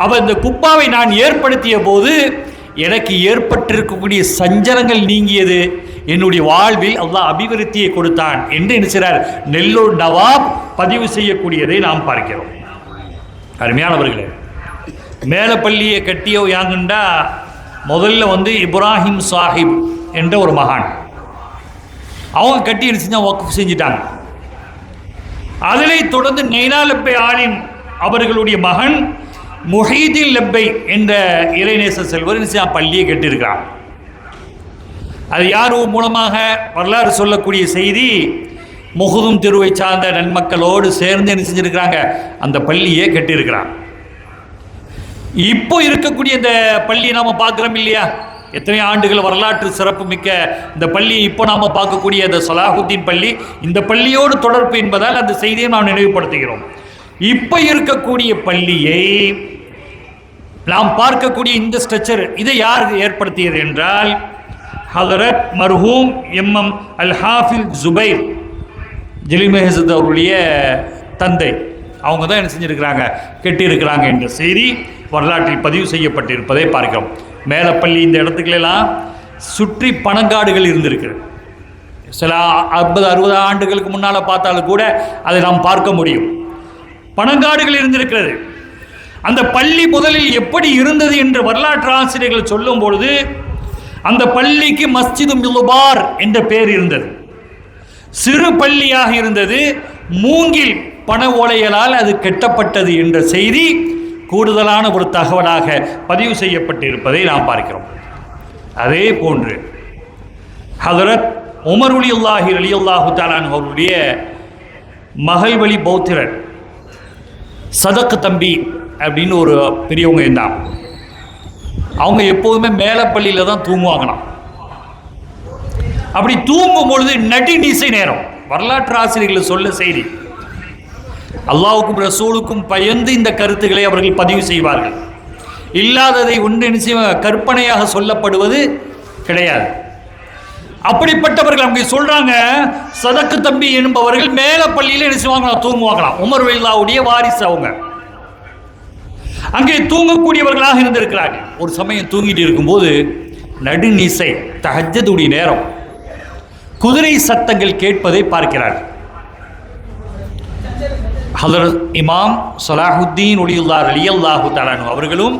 அவர் இந்த குப்பாவை நான் ஏற்படுத்திய போது எனக்கு ஏற்பட்டிருக்கக்கூடிய சஞ்சலங்கள் நீங்கியது, என்னுடைய வாழ்வில் அல்லாஹ் அபிவிருத்தியை கொடுத்தான் என்று நினைக்கிறார் நெல்லூர் நவாப் பதிவு செய்யக்கூடியதை நாம் பார்க்கிறோம். அருமையானவர்களே, மேலப்பள்ளியை கட்டியோ யாங்கண்டா முதல்ல இப்ராஹிம் சாஹிப் என்ற ஒரு மகான், அவங்க கட்டி செஞ்சால் வக்ஃப் செஞ்சிட்டாங்க. அதனை தொடர்ந்து நைனா லப்பை ஆலிம் அவர்களுடைய மகன் முஹீதீன் லப்பை என்ற இறைநேச செல்வர் பள்ளியை கட்டியிருக்கிறார். அது யார் மூலமாக வரலாறு சொல்லக்கூடிய செய்தி, முகுதும் தெருவை சார்ந்த நன்மக்களோடு சேர்ந்து என்ன செஞ்சிருக்கிறாங்க, அந்த பள்ளியை கட்டியிருக்கிறார். இப்போ இருக்கக்கூடிய இந்த பள்ளியை நாம் பார்க்குறோம் இல்லையா, எத்தனை ஆண்டுகள் வரலாற்று சிறப்பு மிக்க இந்த பள்ளி. இப்போ நாம் பார்க்கக்கூடிய இந்த சலாஹுத்தீன் பள்ளி இந்த பள்ளியோடு தொடர்பு என்பதால் அந்த செய்தியை நாம் நினைவுபடுத்துகிறோம். இப்போ இருக்கக்கூடிய பள்ளியை நாம் பார்க்கக்கூடிய இந்த ஸ்ட்ரக்சர் இதை யார் ஏற்படுத்தியது என்றால் ஹதரத் மர்ஹூம் எம்எம் அல் ஹாஃபில் ஜுபைர் ஜலீல் அவருடைய தந்தை. அவங்க தான் என்ன செஞ்சுருக்கிறாங்க, கெட்டியிருக்கிறாங்க என்ற செய்தி வரலாற்றில் பதிவு செய்யப்பட்டிருப்பதை பார்க்கிறோம். மேலப்பள்ளி இந்த இடத்துக்களெல்லாம் சுற்றி பனங்காடுகள் இருந்திருக்கிறது. சில 50-60 ஆண்டுகளுக்கு முன்னால் பார்த்தாலும் கூட அதை நாம் பார்க்க முடியும். பனங்காடுகள் இருந்திருக்கிறது. அந்த பள்ளி முதலில் எப்படி இருந்தது என்று வரலாற்று ஆசிரியர்கள் சொல்லும் பொழுது அந்த பள்ளிக்கு மஸ்ஜிது மிலுபார் என்ற பெயர் இருந்தது. சிறு பள்ளியாக இருந்தது. மூங்கில் பண ஓலைகளால் அது கட்டப்பட்டது என்ற செய்தி கூடுதலான ஒரு தகவலாக பதிவு செய்யப்பட்டிருப்பதை நாம் பார்க்கிறோம். அதே போன்று ஹதரத் உமர் ரலியல்லாஹு தஆலா அவருடைய மகள் வழி பௌத்திரர் சதக்கு தம்பி அப்படின்னு ஒரு பெரியவங்க இருந்தாங்க. அவங்க எப்போதுமே மேலப்பள்ளியில் தான் தூங்குவாங்களாம். அப்படி தூங்கும் பொழுது நடுநிசை நேரம், வரலாற்று ஆசிரியர்கள் சொல்ல செய்தி, அல்லாஹ்வுக்கும் ரசூலுக்கும் பயந்து இந்த கருத்துக்களை அவர்கள் பதிவு செய்வார்கள். இல்லாததை ஒன்று கற்பனையாக சொல்லப்படுவது கிடையாது. அப்படிப்பட்டவர்கள் அங்கே சொல்றாங்க, சதக்கு தம்பி என்பவர்கள் மேலப்பள்ளியில் என்ன செய்வாங்களாம், தூங்குவாங்களாம். உமர் ரலியல்லாஹுடைய வாரிசு அவங்க. அங்கே தூங்கக்கூடியவர்களாக இருந்திருக்கிறார்கள். ஒரு சமயம் தூங்கிட்டு இருக்கும்போது நடுநிசை தஹஜ்ஜுடைய நேரம் குதிரை சத்தங்கள் கேட்பதை பார்க்கிறார்கள். ஹதரத் இமாம் சலாஹுத்தீன் ரலியல்லாஹு தஆலா அவர்களும்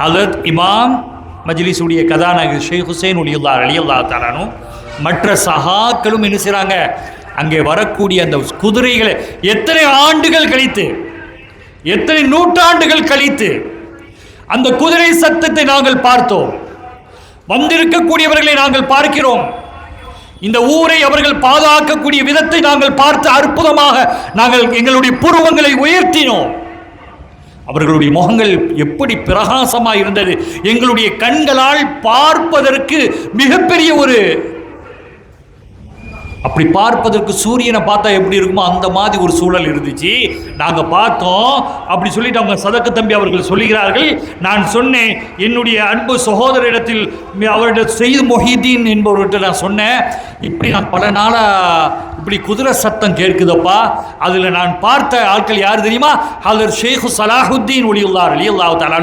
ஹதரத் இமாம் மஜ்லிஸுடைய கதாநாயகர் ஷேக் ஹுசைன் ரலியல்லாஹு தஆலா மற்ற சஹாக்களும் என்ன செய்றாங்க, அங்கே வரக்கூடிய அந்த குதிரைகளை எத்தனை ஆண்டுகள் கழித்து, எத்தனை நூற்றாண்டுகள் கழித்து அந்த குதிரை சத்தத்தை நாங்கள் பார்த்தோம். வந்திருக்கக்கூடியவர்களை நாங்கள் பார்க்கிறோம். இந்த ஊரை அவர்கள் பாதுகாக்கக்கூடிய விதத்தை நாங்கள் பார்த்து அற்புதமாக நாங்கள் எங்களுடைய புருவங்களை உயர்த்தினோம். அவர்களுடைய முகங்கள் எப்படி பிரகாசமாக இருந்தது. எங்களுடைய கண்களால் பார்ப்பதற்கு மிகப்பெரிய ஒரு, அப்படி பார்ப்பதற்கு சூரியனை பார்த்தா எப்படி இருக்குமோ அந்த மாதிரி ஒரு சூழல் இருந்துச்சு. நாங்கள் பார்த்தோம். அப்படி சொல்லிட்டு அவங்க சதக்கு தம்பி அவர்கள் சொல்லுகிறார்கள், நான் சொன்னேன் என்னுடைய அன்பு சகோதரிடத்தில், அவருடைய செய்து மொஹிதீன் என்பவர்கிட்ட நான் சொன்னேன், இப்படி நான் பல நாளாக இப்படி குதிரை சத்தம் கேட்குதப்பா. அதில் நான் பார்த்த ஆட்கள் யார் தெரியுமா, ஹதரத் ஷேக் சலாஹுத்தீன் ரலியல்லாஹு தஆலா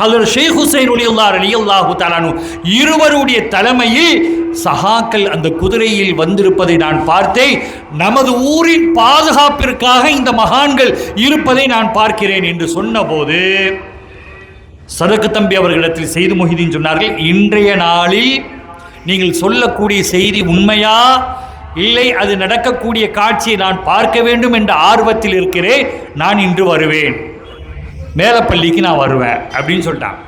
ஹதரத் ஷேக் ஹுசைன் ரலியல்லாஹு தஆலா இருவருடைய தலைமையில் சஹாக்கள் அந்த குதிரையில் வந்திருப்பதை நான் பார்த்தேன். நமது ஊரின் பாதுகாப்பிற்காக இந்த மகான்கள் இருப்பதை நான் பார்க்கிறேன் என்று சொன்னபோது சதக்கு தம்பி அவர்களிடத்தில் செய்து மொஹிதீன் சொன்னார்கள், இன்றைய நாளில் நீங்கள் சொல்லக்கூடிய செய்தி உண்மையா இல்லை அது நடக்கக்கூடிய காட்சியை நான் பார்க்க வேண்டும் என்ற ஆர்வத்தில் இருக்கிறேன். நான் இன்று வருவேன், மேலப்பள்ளிக்கு நான் வருவேன் அப்படின்னு சொல்லிட்டான்.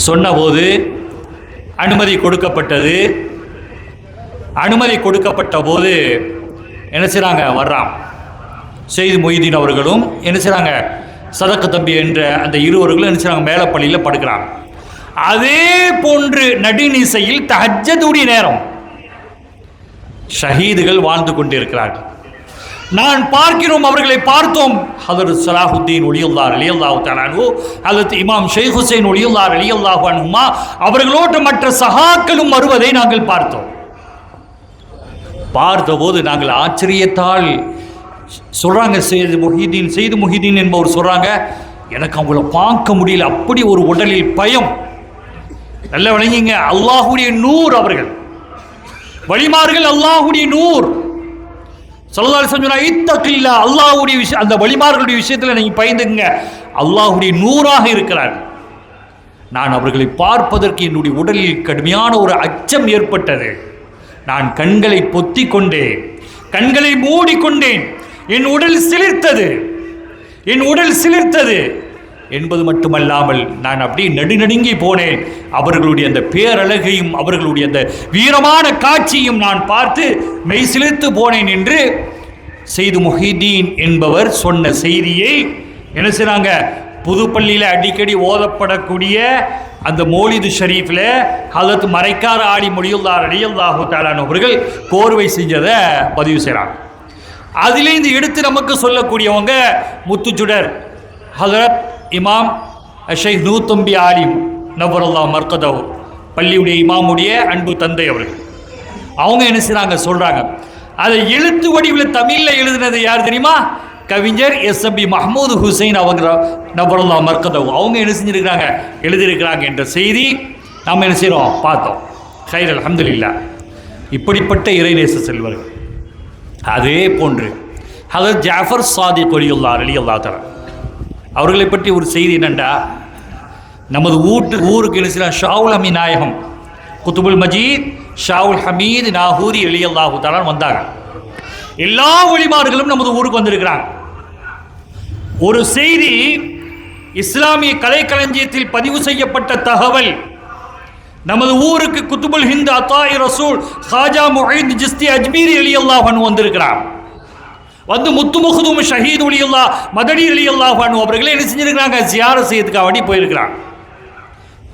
சொன்னபோது அனுமதி கொடுக்கப்பட்டது. அனுமதி கொடுக்கப்பட்ட போது என்ன செய்கிறாங்க, வர்றான் செய்து மொஹிதீன் அவர்களும் என்ன செய்கிறாங்க, சதக்கு தம்பி என்ற அந்த இருவர்களும் என்ன செய்கிறாங்க, மேலப்பள்ளியில் படுக்கிறாங்க. அதே போன்று நடுநிசையில் தஹஜ்ஜுடைய நேரம் ஷஹீதுகள் வாழ்ந்து கொண்டிருக்கிறார்கள். நான் பார்க்கிறோம், அவர்களை பார்த்தோம். ஹதரத் சலாஹுத்தீன் ரலியல்லாஹு தஆலா ஹதரத் இமாம் ஷேக் ஹுசைன் ரலியல்லாஹு அன்ஹுமா அவர்களோடு மற்ற சஹாக்களும் வருவதை நாங்கள் பார்த்தோம். பார்த்தபோது நாங்கள் ஆச்சரியத்தால் சொல்றாங்க, செய்து மொஹிதீன் என்பவர் சொல்றாங்க, எனக்கு அவங்கள பார்க்க முடியல, அப்படி ஒரு உடலில் பயம். நல்ல விளங்கிங்க, அல்லாஹ்வுடைய நூர் அவர்கள், வலிமார்கள் அல்லாஹ்வுடைய நூர். ஸல்லல்லாஹு அலைஹி வஸல்லம் இத்தகில்லா, அல்லாஹ்வுடைய விஷயம், அந்த வலிமார்களுடைய விஷயத்தில் நீங்க பயந்துங்க, அல்லாஹ்வுடைய நூறாக இருக்கிறார்கள். நான் அவர்களை பார்ப்பதற்கு என்னுடைய உடலில் கடுமையான ஒரு அச்சம் ஏற்பட்டது. நான் கண்களை பொத்தி கொண்டேன். கண்களை மூடிக்கொண்டேன். என் உடல் சிலிர்த்தது என்பது மட்டுமல்லாமல் நான் அப்படியே நடுநடுங்கி போனேன். அவர்களுடைய அந்த பேரழகையும் அவர்களுடைய அந்த வீரமான காட்சியும் நான் பார்த்து மெய் சிலிர்த்து போனேன் என்று செய்து முஹிதீன் என்பவர் சொன்ன செய்தியை என்ன செய்றாங்க, புதுப்பள்ளியில் அடிக்கடி ஓதப்படக்கூடிய அந்த மௌலிது ஷரீஃபில் ஹதரத் மரைக்கார் ஆலி முலியுல்லாஹ் ரலியல்லாஹு தஆலா அவர்கள் கோர்வை செஞ்சதை பதிவு செய்கிறாங்க. அதிலேருந்து எடுத்து நமக்கு சொல்லக்கூடியவங்க முத்துச்சுடர் ஹதரத் இமாம் ஷைக் நூத்தம்பி ஆலிம் நவ்வரல்லாஹ் மர்கதஹு, பள்ளியுடைய இமாமுடைய அன்பு தந்தை அவர்கள். அவங்க என்ன செய்கிறாங்க சொல்கிறாங்க, அதை எழுத்து வடிவில் தமிழில் எழுதினது யார் தெரியுமா? கவிஞர் எஸ்எம்பி மஹமூது ஹுசைன் அவங்க நவ்வரல்லாஹ் மர்கதஹு. அவங்க என்ன செஞ்சுருக்கிறாங்க, எழுதியிருக்கிறாங்க என்ற செய்தி நாம் என்ன செய்கிறோம் பார்த்தோம். ஹைர் அல்ஹம்துலில்லாஹ். இப்படிப்பட்ட இறைநேச செல்வர்கள். அதே போன்று ஹதரத் ஜாஃபர் சாதிக் வலியுல்லாஹ் ரலியல்லாஹு தஆலா அவர்களை பற்றி ஒரு செய்தி என்னண்டா, நமது ஊருக்கு என்ன செய்யலாம், ஷாவுல் ஹமீத் நாயகம் குத்துபுல் மஜீத் ஷாவுல் ஹமீத் நாகூரி ரலியல்லாஹு தஆலா வந்தாங்க. எல்லா வழிமார்களும் நமது ஊருக்கு வந்திருக்கிறாங்க. ஒரு செய்தி இஸ்லாமிய கலைக்களஞ்சியத்தில் பதிவு செய்யப்பட்ட தகவல், நமது ஊருக்கு குத்துபுல் ஹிந்த் அத்தாய் ரசூல் ஹாஜா முஹீத் ஜிஸ்தி அஜ்மீரி ரலியல்லாஹு அன்ஹு வந்திருக்கிறார். வந்து முத்து மஹ்தூம் ஷஹீத் வலியுல்லாஹ் மதனி ரலியல்லாஹு அன்ஹு அவர்களே என்ன செஞ்சிருக்கிறாங்க, ஜியாரத் செய்யறதுக்காக வேண்டி போயிருக்கிறாங்க.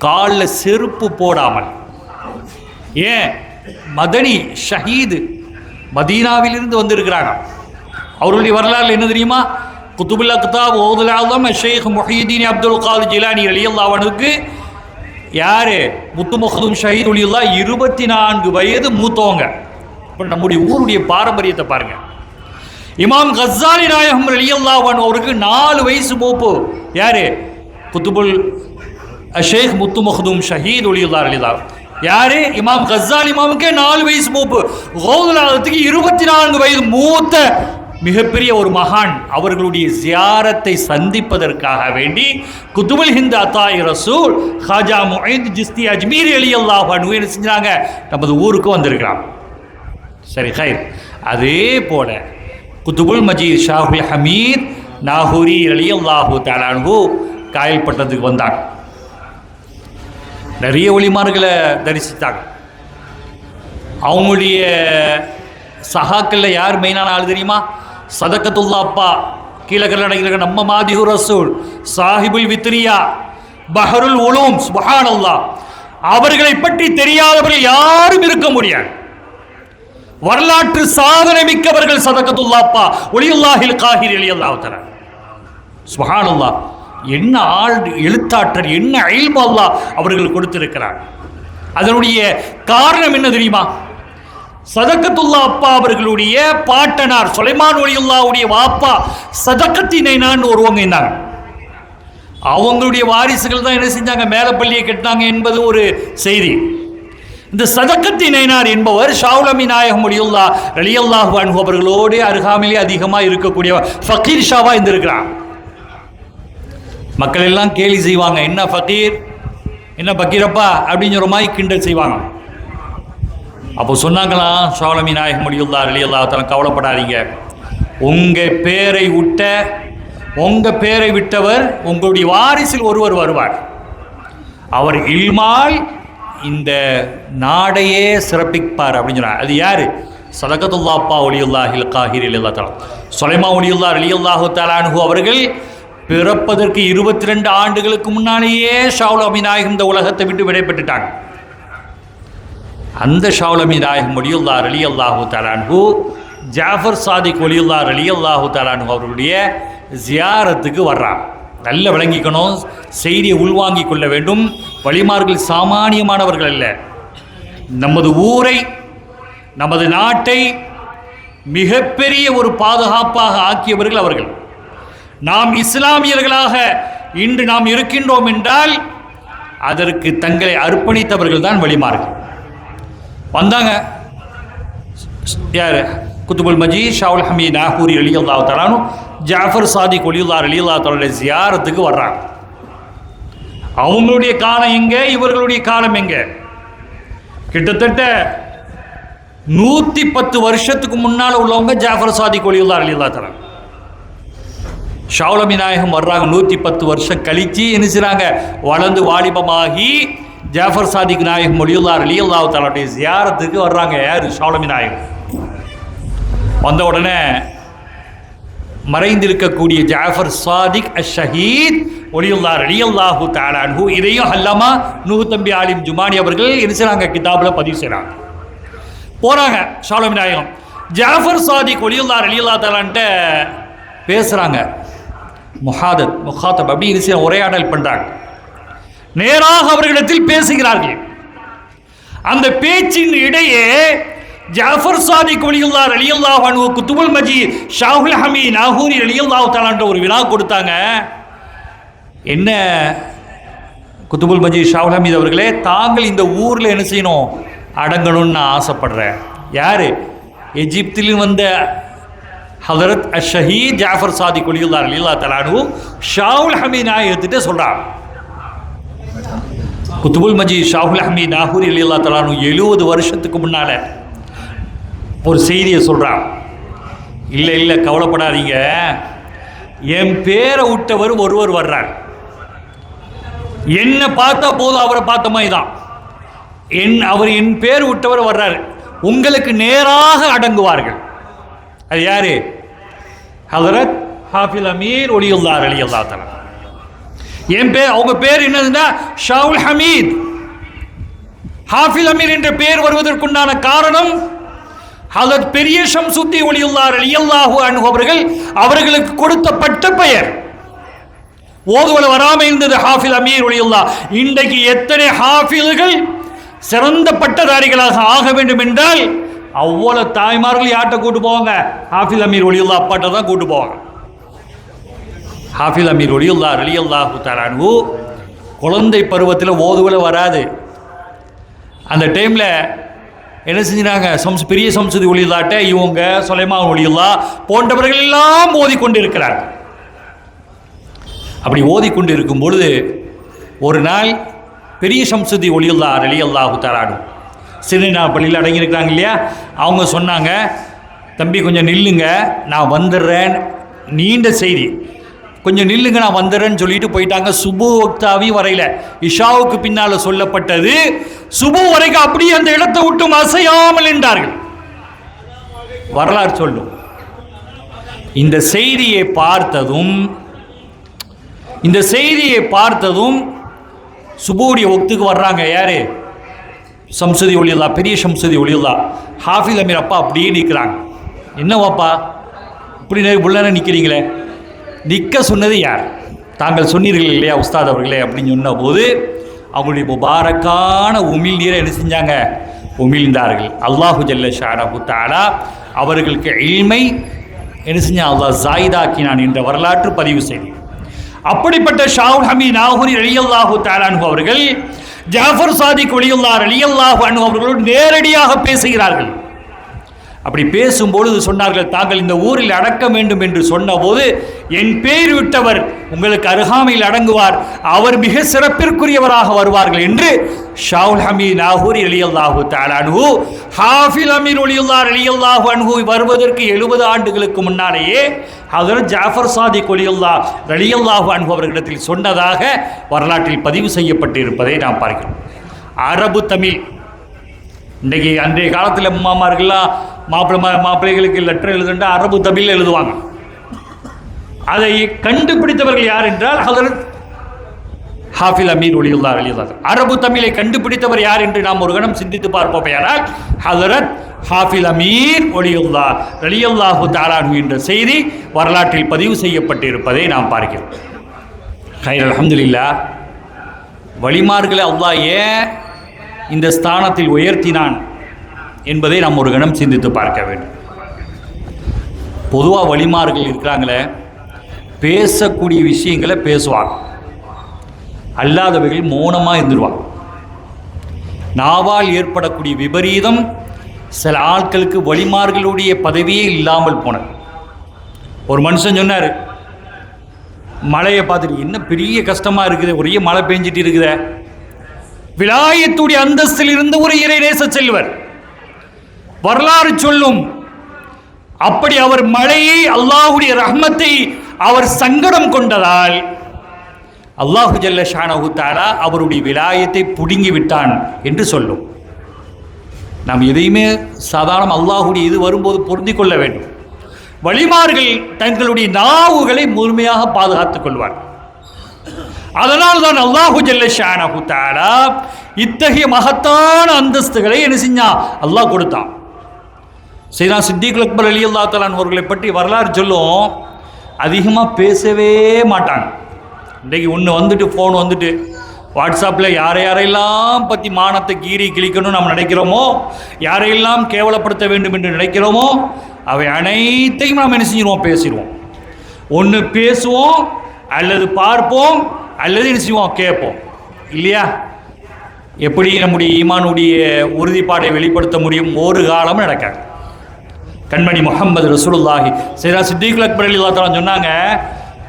காலில் செருப்பு போடாமல். ஏன்? மதனி ஷஹீது மதீனாவிலிருந்து வந்திருக்கிறாங்க. அவருடைய வரலாறு என்ன தெரியுமா? குத்துபுல் அக்தாப் ஓதுல் ஆலம் ஷேக் முஹியுத்தீன் அப்துல் காதிர் ஜிலானி ரலியல்லாஹு அன்ஹுக்கு யாரு, முத்து மஹ்தூம் ஷஹீத் வலியுல்லாஹ் 24 வயது மூத்தவங்க. இப்போ நம்முடைய ஊருடைய பாரம்பரியத்தை பாருங்க. இமாம் கஸ்ஸாலி நாயகம் ரலியல்லாஹு அன்ஹு அவருக்கு 4 வயசு மூப்பு. யாரு? குத்துபுல் ஷேக் முத்து மஹ்தூம் ஷஹீத் வலியுல்லாஹ் ரலியல்லாஹு. யாரு? இமாம் கஸ்ஸாலி இமாமுக்கே 4 வயசு மூப்பு. கௌதுலாத்துக்கு 24 வயது மூத்த மிகப்பெரிய ஒரு மகான் அவர்களுடைய ஜியாரத்தை சந்திப்பதற்காக வேண்டி குத்துபுல் ஹிந்த் அத்தாய் ரசூல் ஹாஜா முஹீத் ஜிஸ்தி அஜ்மீரி ரலியல்லாஹு அன்ஹு என்ன செஞ்சாங்க, நமது ஊருக்கு வந்திருக்கிறாங்க. சரி ஹைர். அதே போல குத்துபுல் மஜீத் ஷாஹுல் ஹமீத் நாகூரி ரலியல்லாஹு தஆலா அன்ஹு காயல்பட்டதுக்கு வந்தாங்க. நிறைய ஒளிமார்களை தரிசித்தாங்க. அவங்களுடைய சஹாக்களில் யார் மெயினான ஆள் தெரியுமா? சதக்கத்துல்லா அப்பா கீழக்கல்ல நம்ம மாதிஹு ரசூல் சாஹிபுல் வித்ரியா பஹருல் உலூம் சுப்ஹானல்லாஹ். அவர்களை பற்றி தெரியாதவர்கள் யாரும் இருக்க முடியாது. வரலாற்று சாதனை மிக்கவர்கள் சதக்கத்துல்லா அப்பா ஒலியுல்லாஹில் காஹிர் ரலியல்லாஹு தஆலா. சுப்ஹானல்லாஹ். என்ன ஆள் எழுத்தாற்றல், என்ன இல்மு அல்லாஹ் அவர்கள் கொடுத்திருக்கிறார். அதனுடைய காரணம் என்ன தெரியுமா? சதக்கத்துல்லா அப்பா அவர்களுடைய பாட்டனார் சுலைமான் வலியுல்லாஹ்வுடைய வாப்பா சதக்கத்தினை நான் ஒருவங்க இருந்தாங்க. அவங்களுடைய வாரிசுகள் தான் என்ன செஞ்சாங்க, மேலப்பள்ளியை கட்டினாங்க என்பது ஒரு செய்தி. இந்த சதக்கத்தினார் என்பவர் ஷாவுலமி நாயகம் வலியுல்லாஹ் ரலியல்லாஹு அன்ஹு அவர்களோடு அருகாமையிலே அதிகமாக இருக்கக்கூடிய ஃபக்கீர் ஷாவா இருந்திருக்கிறார். மக்கள் எல்லாம் கேலி செய்வாங்க, என்ன ஃபக்கீர், என்ன பக்கீரப்பா அப்படின்னு ஒரு மாதிரி கிண்டல் செய்வாங்க. அப்போ சொன்னாங்களாம் ஷாவுலமி நாயகம் வலியுல்லாஹ் ரலியல்லாஹு தஆலா, கவலைப்படாதீங்க, உங்கள் பேரை விட்டவர் உங்களுடைய வாரிசில் ஒருவர் வருவார். அவர் இல்மால் இந்த நாடையே சிறப்பிப்பார் அப்படின்னு சொன்னார். அது யாரு? சதகத்துல்லா அப்பா வலியுல்லாஹில் காஹிர் ரலியல்லாஹு தஆலா. சுலைமான் வலியுல்லாஹ் ரலியல்லாஹு தஆலா அன்ஹு அவர்கள் பிறப்பதற்கு 22 ஆண்டுகளுக்கு முன்னாலேயே ஷாவுலமி நாயகம் இந்த உலகத்தை விட்டு விடைபெற்றுட்டாங்க. அந்த ஷாவுலமி நாயகம் வலியுல்லாஹ் ரலியல்லாஹு தஆலா அன்ஹு ஜாஃபர் சாதிக் வலியுல்லாஹ் ரலியல்லாஹு தஆலா அன்ஹு அவர்களுடைய ஜியாரத்துக்கு வர்றாங்க. நல்ல விளங்கிக்கணும், செய்தியை உள்வாங்கிக் கொள்ள வேண்டும். வழிமார்கள் சாமானியமானவர்கள் அல்ல. நமது ஊரை, நமது நாட்டை மிகப்பெரிய ஒரு பாதுகாப்பாக ஆக்கியவர்கள் அவர்கள். நாம் இஸ்லாமியர்களாக இன்று நாம் இருக்கின்றோம் என்றால் அதற்கு தங்களை அர்ப்பணித்தவர்கள் தான் வழிமார்கள். வந்தாங்க யார்? குத்துபுல் மஜீத் ஷாவுல் ஹமீத் நாகூரி ரலியல்லாஹு தஆலா ஜாஃபர் சாதிக் வலியுல்லாஹ் ரலியல்லாஹு தஆலா ஜியாரத்துக்கு வர்றாங்க. அவங்களுடைய காலம் எங்கே, இவர்களுடைய காலம் எங்கே? கிட்டத்தட்ட 110 வருஷத்துக்கு முன்னால் உள்ளவங்க ஜாஃபர் சாதிக் வலியுல்லாஹ் ரலியல்லாஹு தஆலா. ஷாவுல் அமீன் நாயகம் வர்றாங்க 110 வருஷம் கழிச்சு என்ன செய்றாங்க, வளர்ந்து வாலிபமாகி ஜாஃபர் சாதிக் நாயகம் வலியுல்லாஹ் ரலியல்லாஹு தஆலாவுடைய ஜியாரத்துக்கு வர்றாங்க. யார்? ஷாவுல் அமீன் நாயகம். வந்த உடனே மறைந்திருக்கக்கூடிய ஜாஃபர் சாதிக் அஷஹீத் வலியுல்லாஹ் ரலியல்லாஹு தஆலா அன்ஹு, இதையும் அல்லாமா நூஹ் தம்பி ஆலிம் ஜுமானி அவர்கள் என்ன செய்றாங்க, கிதாபில் பதிவு செய்கிறாங்க. போகிறாங்க ஷாவுல் அமீன் நாயகம் ஜாஃபர் சாதிக் வலியுல்லாஹ் ரலியல்லாஹு தஆலான்ட்ட பேசுகிறாங்க. முஹாத்தப் அப்படி என்ன உரையாடல் பண்ணுறாங்க. நேராக அவர்களிடத்தில் பேசுகிறார்கள். அந்த பேச்சின் இடையே ஜாஃபர் சாதிக் வலியுல்லாஹ் ரலியல்லாஹு அன்ஹு குத்துபுல் மஜீத் ஷாஹுல் ஹமீத் நாகூரி ரலியல்லாஹு தஆலா ஒரு வினா கொடுத்தாங்க. என்ன குத்துபுல் மஜீத் ஷாஹுல் ஹமீத் அவர்களே, தாங்கள் இந்த ஊரில் என்ன செய்யணும், அடங்கணும்னு நான் ஆசைப்படுறேன். யார்? எஜிப்தில் வந்த ஹதரத் அஷஹீத் ஜாஃபர் சாதிக் வலியுல்லாஹ் ரலியல்லாஹு தஆலா அன்ஹு ஷாஹுல் ஹமீத் நாயகத்திட்ட சொல்கிறாங்க. குத்துபுல் மஜீத் ஷாஹுல் ஹமீத் நாகூரி ரலியல்லாஹு தஆலா அன்ஹு 70 வருஷத்துக்கு முன்னால் ஒரு செய்தியை சொல்கிறான். இல்லை கவலைப்படாதீங்க, என் பேரை விட்டவர் ஒருவர் வர்றார். என்னை பார்த்தா போதும், அவரை பார்த்த மாதிரி தான். அவர் என் பேர் விட்டவர் வர்றார், உங்களுக்கு நேராக அடங்குவார்கள். அது யாரு? ஹதரத் ஹாஃபில் அமீர் வலியுல்லாஹ் ரலியல்லாஹு தஆலா. என் பேர், அவங்க பேர் என்னதுன்னா ஷாவுல் ஹமீத். ஹாஃபில் அமீர் என்ற பேர் வருவதற்குண்டான காரணம் ஹதரத் பெரிய ஷம்சுத்தீன் வலியுல்லாஹ் ரலியல்லாஹு அன்ஹு அவர்களுக்கு கொடுத்த பட்ட பெயர். ஓதுவல வராமல் இருந்தது ஹாஃபில் அமீர் வலியுல்லாஹ். இன்றைக்கு எத்தனை ஹாஃபில்கள் சிறந்த பட்டதாரிகளாக ஆக வேண்டும் என்றால் அவ்வளவு தாய்மார்கள் யார்கிட்ட கூட்டு போவாங்க? ஹாஃபில் அமீர் வலியுல்லாஹ் அப்பாட்ட தான் கூட்டு போவாங்க. ஹாஃபில் அமீர் வலியுல்லாஹ் ரலியல்லாஹு தஆலா அன்ஹு குழந்தை பருவத்தில் ஓதுவல வராது. அந்த டைமில் என்ன செஞ்சினாங்க, பெரிய சம்சுதி வலியுல்லாஹ்ட்ட இவங்க சுலைமான் வலியுல்லாஹ் போன்றவர்கள் எல்லாம் ஓதிக்கொண்டு இருக்கிறார். அப்படி ஓதிக்கொண்டு இருக்கும் பொழுது ஒரு நாள் பெரிய சம்சுதி வலியுல்லாஹ் ரலியல்லாஹு தஆலா அன்ஹு சிறுநா பள்ளியில் அடங்கியிருக்கிறாங்க இல்லையா, அவங்க சொன்னாங்க, தம்பி கொஞ்சம் நில்லுங்க, நான் வந்துடுறேன். நீண்ட செய்தி, கொஞ்சம் நில்லுங்க நான் வந்துடுறேன்னு சொல்லிட்டு போயிட்டாங்க. சுபு வக்தாவி வரையில் இஷாவுக்கு பின்னால் சொல்லப்பட்டது. சுபு வரைக்கும் அப்படியே அந்த இடத்தை விட்டு அசையாமல் நின்றார்கள். வரலாறு சொல்லும். இந்த செய்தியை பார்த்ததும் சுபுடைய வக்துக்கு வர்றாங்க. யாரு? சம்சுதி வலியுல்லாஹ், பெரிய சம்சுதி வலியுல்லாஹ். ஹாஃபில் அமீர் அப்பா அப்படியே நிற்கிறாங்க. என்னவாப்பா இப்படி உள்ளே நிற்கிறீங்களே, நிற்க சொன்னது யார்? தாங்கள் சொன்னீர்கள் இல்லையா உஸ்தாத் அவர்களே அப்படின்னு சொன்ன போது அவங்களுடைய முபாரக்கான உமிழ் நீரை என்ன செஞ்சாங்க, உமிழ்ந்தார்கள். அல்லாஹு ஜல்ல ஷானஹு தஆலா அவர்களுக்கு இல்மை என்ன செஞ்சான், அல்லாஹ் ஜாயிதாக்கினான் என்ற வரலாற்று பதிவு செய்தி. அப்படிப்பட்ட ஷாவுல் ஹமீத் நாகூரி ரலியல்லாஹு தஆலா அன்ஹு அவர்கள் ஜாஃபர் சாதிக் வலியுல்லாஹ் ரலியல்லாஹு அன்ஹு அவர்களோடு நேரடியாக பேசுகிறார்கள். அப்படி பேசும்பொழுது சொன்னார்கள், தாங்கள் இந்த ஊரில் அடக்க வேண்டும் என்று சொன்னபோது, என் பேர் விட்டவர் உங்களுக்கு அருகாமையில் அடங்குவார், அவர் மிக சிறப்பிற்குரியவராக வருவார்கள் என்று ஷாவுல் ஹமீத் நாகூரி ரலியல்லாஹு தஆலா அன்ஹு ஹாஃபில் அமீர் வலியுல்லாஹ் ரலியல்லாஹு அன்ஹு வருவதற்கு 70 ஆண்டுகளுக்கு முன்னாலேயே ஹதரத் ஜாஃபர் சாதிக் வலியுல்லாஹ் ரலியல்லாஹு அன்ஹு அவர்களிடத்தில் சொன்னதாக வரலாற்றில் பதிவு செய்யப்பட்டு இருப்பதை நாம் பார்க்கிறோம். அரபு தமிழ் இன்றைக்கி அன்றைய காலத்தில் அம்மாமார்கள்லாம் மாப்பிள்ளைகளுக்கு லெட்டர் எழுதுண்டா அரபு தமிழில் எழுதுவாங்க. அதை கண்டுபிடித்தவர்கள் யார் என்றால் ஹதரத் ஹாஃபில் அமீர் வலியுல்லாஹ் ரலியல்லாஹு. அரபு தமிழை கண்டுபிடித்தவர் யார் என்று நாம் ஒரு கணம் சிந்தித்து பார்ப்போமையானால் ஹதரத் ஹாஃபில் அமீர் வலியுல்லாஹ் ரலியல்லாஹு தஆலா அன்ஹு என்ற செய்தி வரலாற்றில் பதிவு செய்யப்பட்டு இருப்பதை நாம் பார்க்கிறோம். ஹைர் அல்ஹம்துலில்லாஹ். வலிமார்களை அல்லாஹ் ஏன் இந்த ஸ்தானத்தில் உயர்த்தினான் என்பதை நாம் ஒரு கணம் சிந்தித்து பார்க்க வேண்டும். பொதுவாக வலிமார்கள் இருக்கிறாங்களே, பேசக்கூடிய விஷயங்களை பேசுவாங்க, அல்லாதவைகள் மௌனமாக இருந்துருவாங்க. நாவால் ஏற்படக்கூடிய விபரீதம் சில ஆட்களுக்கு வலிமார்களுடைய பதவியே இல்லாமல் போனது. ஒரு மனுஷன் சொன்னார், மழையை பார்த்துட்டு என்ன பெரிய கஷ்டமாக இருக்குது, ஒரே மழை பெஞ்சிட்டு இருக்குத. விலாயத்துடைய அந்தஸ்தில் இருந்த ஒரு இறை நேச செல்வர் வரலாறு சொல்லும். அப்படி அவர் மழையை, அல்லாஹ்வுடைய ரஹ்மத்தை அவர் சங்கடம் கொண்டதால் அல்லாஹு ஜல்ல ஷானஹு தஆலா அவருடைய விலாயத்தை புடுங்கி விட்டான் என்று சொல்லும். நாம் எதையுமே சாதாரண அல்லாஹுடைய இது வரும்போது பொருந்திக் கொள்ள வேண்டும். வலிமார்கள் தங்களுடைய நாவுகளை முழுமையாக பாதுகாத்துக் கொள்வார். அதனால் தான் அல்லாஹு ஜல்ல ஷானஹு தஆலா இத்தகைய மகத்தான அந்தஸ்துகளை என்ன செஞ்சான்? அல்லாஹ் கொடுத்தான். சையதுனா சித்திக் அக்பர் ரலியல்லாஹு தஆலா அவர்களை பற்றி வரலாறு சொல்லும். அதிகமாக பேசவே மாட்டாங்க. இன்றைக்கு ஃபோன் வந்துட்டு வாட்ஸ்அப்பில் யாரையெல்லாம் பற்றி மானத்தை கீறி கிழிக்கணும்னு நம்ம நினைக்கிறோமோ, யாரையெல்லாம் கேவலப்படுத்த வேண்டும் என்று நினைக்கிறோமோ, அவை அனைத்தையும் நாம் என்ன செஞ்சிருவோம்? பேசிடுவோம். ஒன்று பேசுவோம், அல்லது பார்ப்போம், அல்லது என்ன செய்வோம்? கேட்போம். இல்லையா? எப்படி நம்முடைய ஈமானுடைய உறுதிப்பாட்டை வெளிப்படுத்த முடியும்? ஒரு காலமும் நடக்காது. கண்மணி முஹம்மது ரசூலுல்லாஹி சையதுனா சித்திக் அக்பர் ரலியல்லாஹு தஆலா சொன்னாங்க,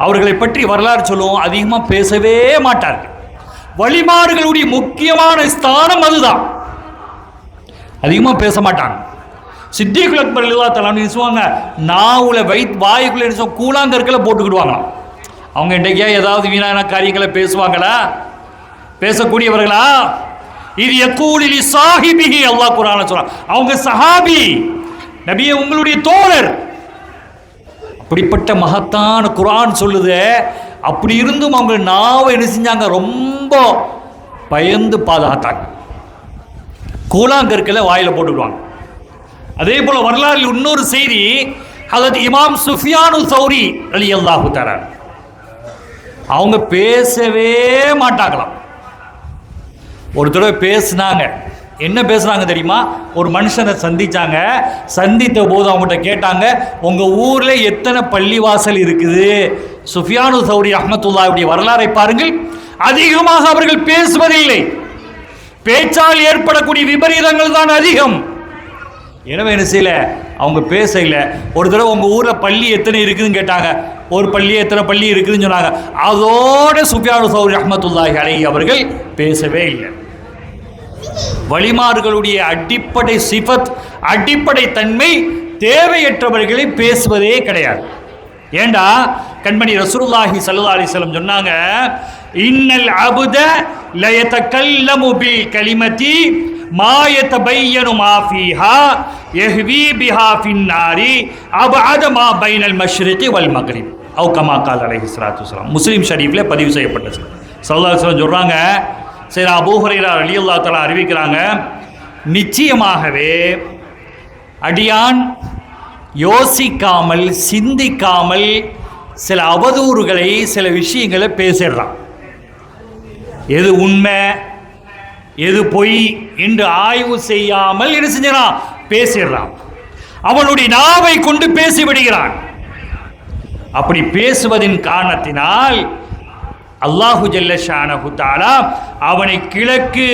அவர்களை பற்றி வரலாறு சொல்லுவோம், அதிகமாக பேசவே மாட்டார்கள். வலிமார்களுடைய முக்கியமான ஸ்தானம் அதுதான். அதிகமாக பேச மாட்டாங்க. சித்திக் அக்பர் ரலியல்லாஹு தஆலா சொல்லுவாங்க, நாவுல வாய்க்குள்ள கூழாங்கற்களை போட்டுக்கிடுவாங்களாம். அவங்க இன்றைக்கே ஏதாவது வீணான காரியங்களை பேசுவாங்களா? பேசக்கூடியவர்களா? இது யகூலி சாஹிபிஹி, அல்லாஹ் குர்ஆன்ல சொல்றான். அவங்க சஹாபி, நபியே உங்களுடைய தோழர். அப்படிப்பட்ட மகத்தான குர்ஆன் சொல்லுது. அப்படி இருந்தும் அவங்க நாவை என்ன செஞ்சாங்க? ரொம்ப பயந்து பாதுகாத்தாங்க. கூழாங்கற்களை வாயில போட்டுடுவாங்க. அதே போல வரலாறு இன்னொரு செய்தி, ஹஜ்ரத் இமாம் சுஃபியானு சௌரி ரலியல்லாஹு தஆலா அவங்க பேசவே மாட்டாங்களாம். ஒரு தடவை பேசினாங்க. என்ன பேசுனாங்க தெரியுமா? ஒரு மனுஷனை சந்திச்சாங்க. சந்தித்த போது அவங்ககிட்ட கேட்டாங்க, உங்கள் ஊரில் எத்தனை பள்ளிவாசல் இருக்குது? சுஃபியானு சௌரி ரஹ்மத்துல்லாஹி வரலாறை பாருங்கள். அதிகமாக அவர்கள் பேசுவதில்லை. பேச்சால் ஏற்படக்கூடிய விபரீதங்கள் தான் அதிகம். எனவே என்ன செய்யல, அவங்க பேச இல்லை. ஒரு தடவை உங்கள் ஊரில் பள்ளி எத்தனை இருக்குதுன்னு கேட்டாங்க. ஒரு பள்ளி எத்தனை பள்ளி இருக்குதுன்னு சொன்னாங்க. அதோட சுஃபியானு சௌரி ரஹ்மத்துல்லாஹி அலைஹி அவர்கள் பேசவே இல்லை. வலிமார்களுடைய அடிப்படை சிஃபத், அடிப்படை தன்மை தேவையற்றவர்களை பேசுவதே கிடையாது. ஏண்டா கண்மணி ரசூலுல்லாஹி ஸல்லல்லாஹு அலைஹி வஸல்லம் சொன்னாங்க, இன்னல் அப்த ல யதகல்லமு பில் கலிமதி மா யதபையனு மா ஃபீஹா யஹ்வி பிஹா ஃபின் நாரி அபஅத மா பைனல் மஷ்ரிகி வல் மக்ரிப் அவ் கமா கால அலைஹி ஸலாத்து வஸலாம். முஸ்லிம் ஷரீஃப்ல பதிவு செய்யப்பட்டது. ஸல்லல்லாஹு அலைஹி வஸல்லம் சொல்றாங்க, சரி, அபூ ஹுரைரா ரலியல்லாஹு தஆலா அறிவிக்கிறாங்க, நிச்சயமாகவே அடியான் யோசிக்காமல் சிந்திக்காமல் சில அவதூறுகளை, சில விஷயங்களை பேசிடுறான். எது உண்மை எது பொய் என்று ஆய்வு செய்யாமல் என்ன செஞ்சான்? பேசிடுறான். அவனுடைய நாவை கொண்டு பேசிவிடுகிறான். அப்படி பேசுவதின் காரணத்தினால் அல்லாஹு ஜல்ல ஷானஹு தஆலா அவனை கிழக்கு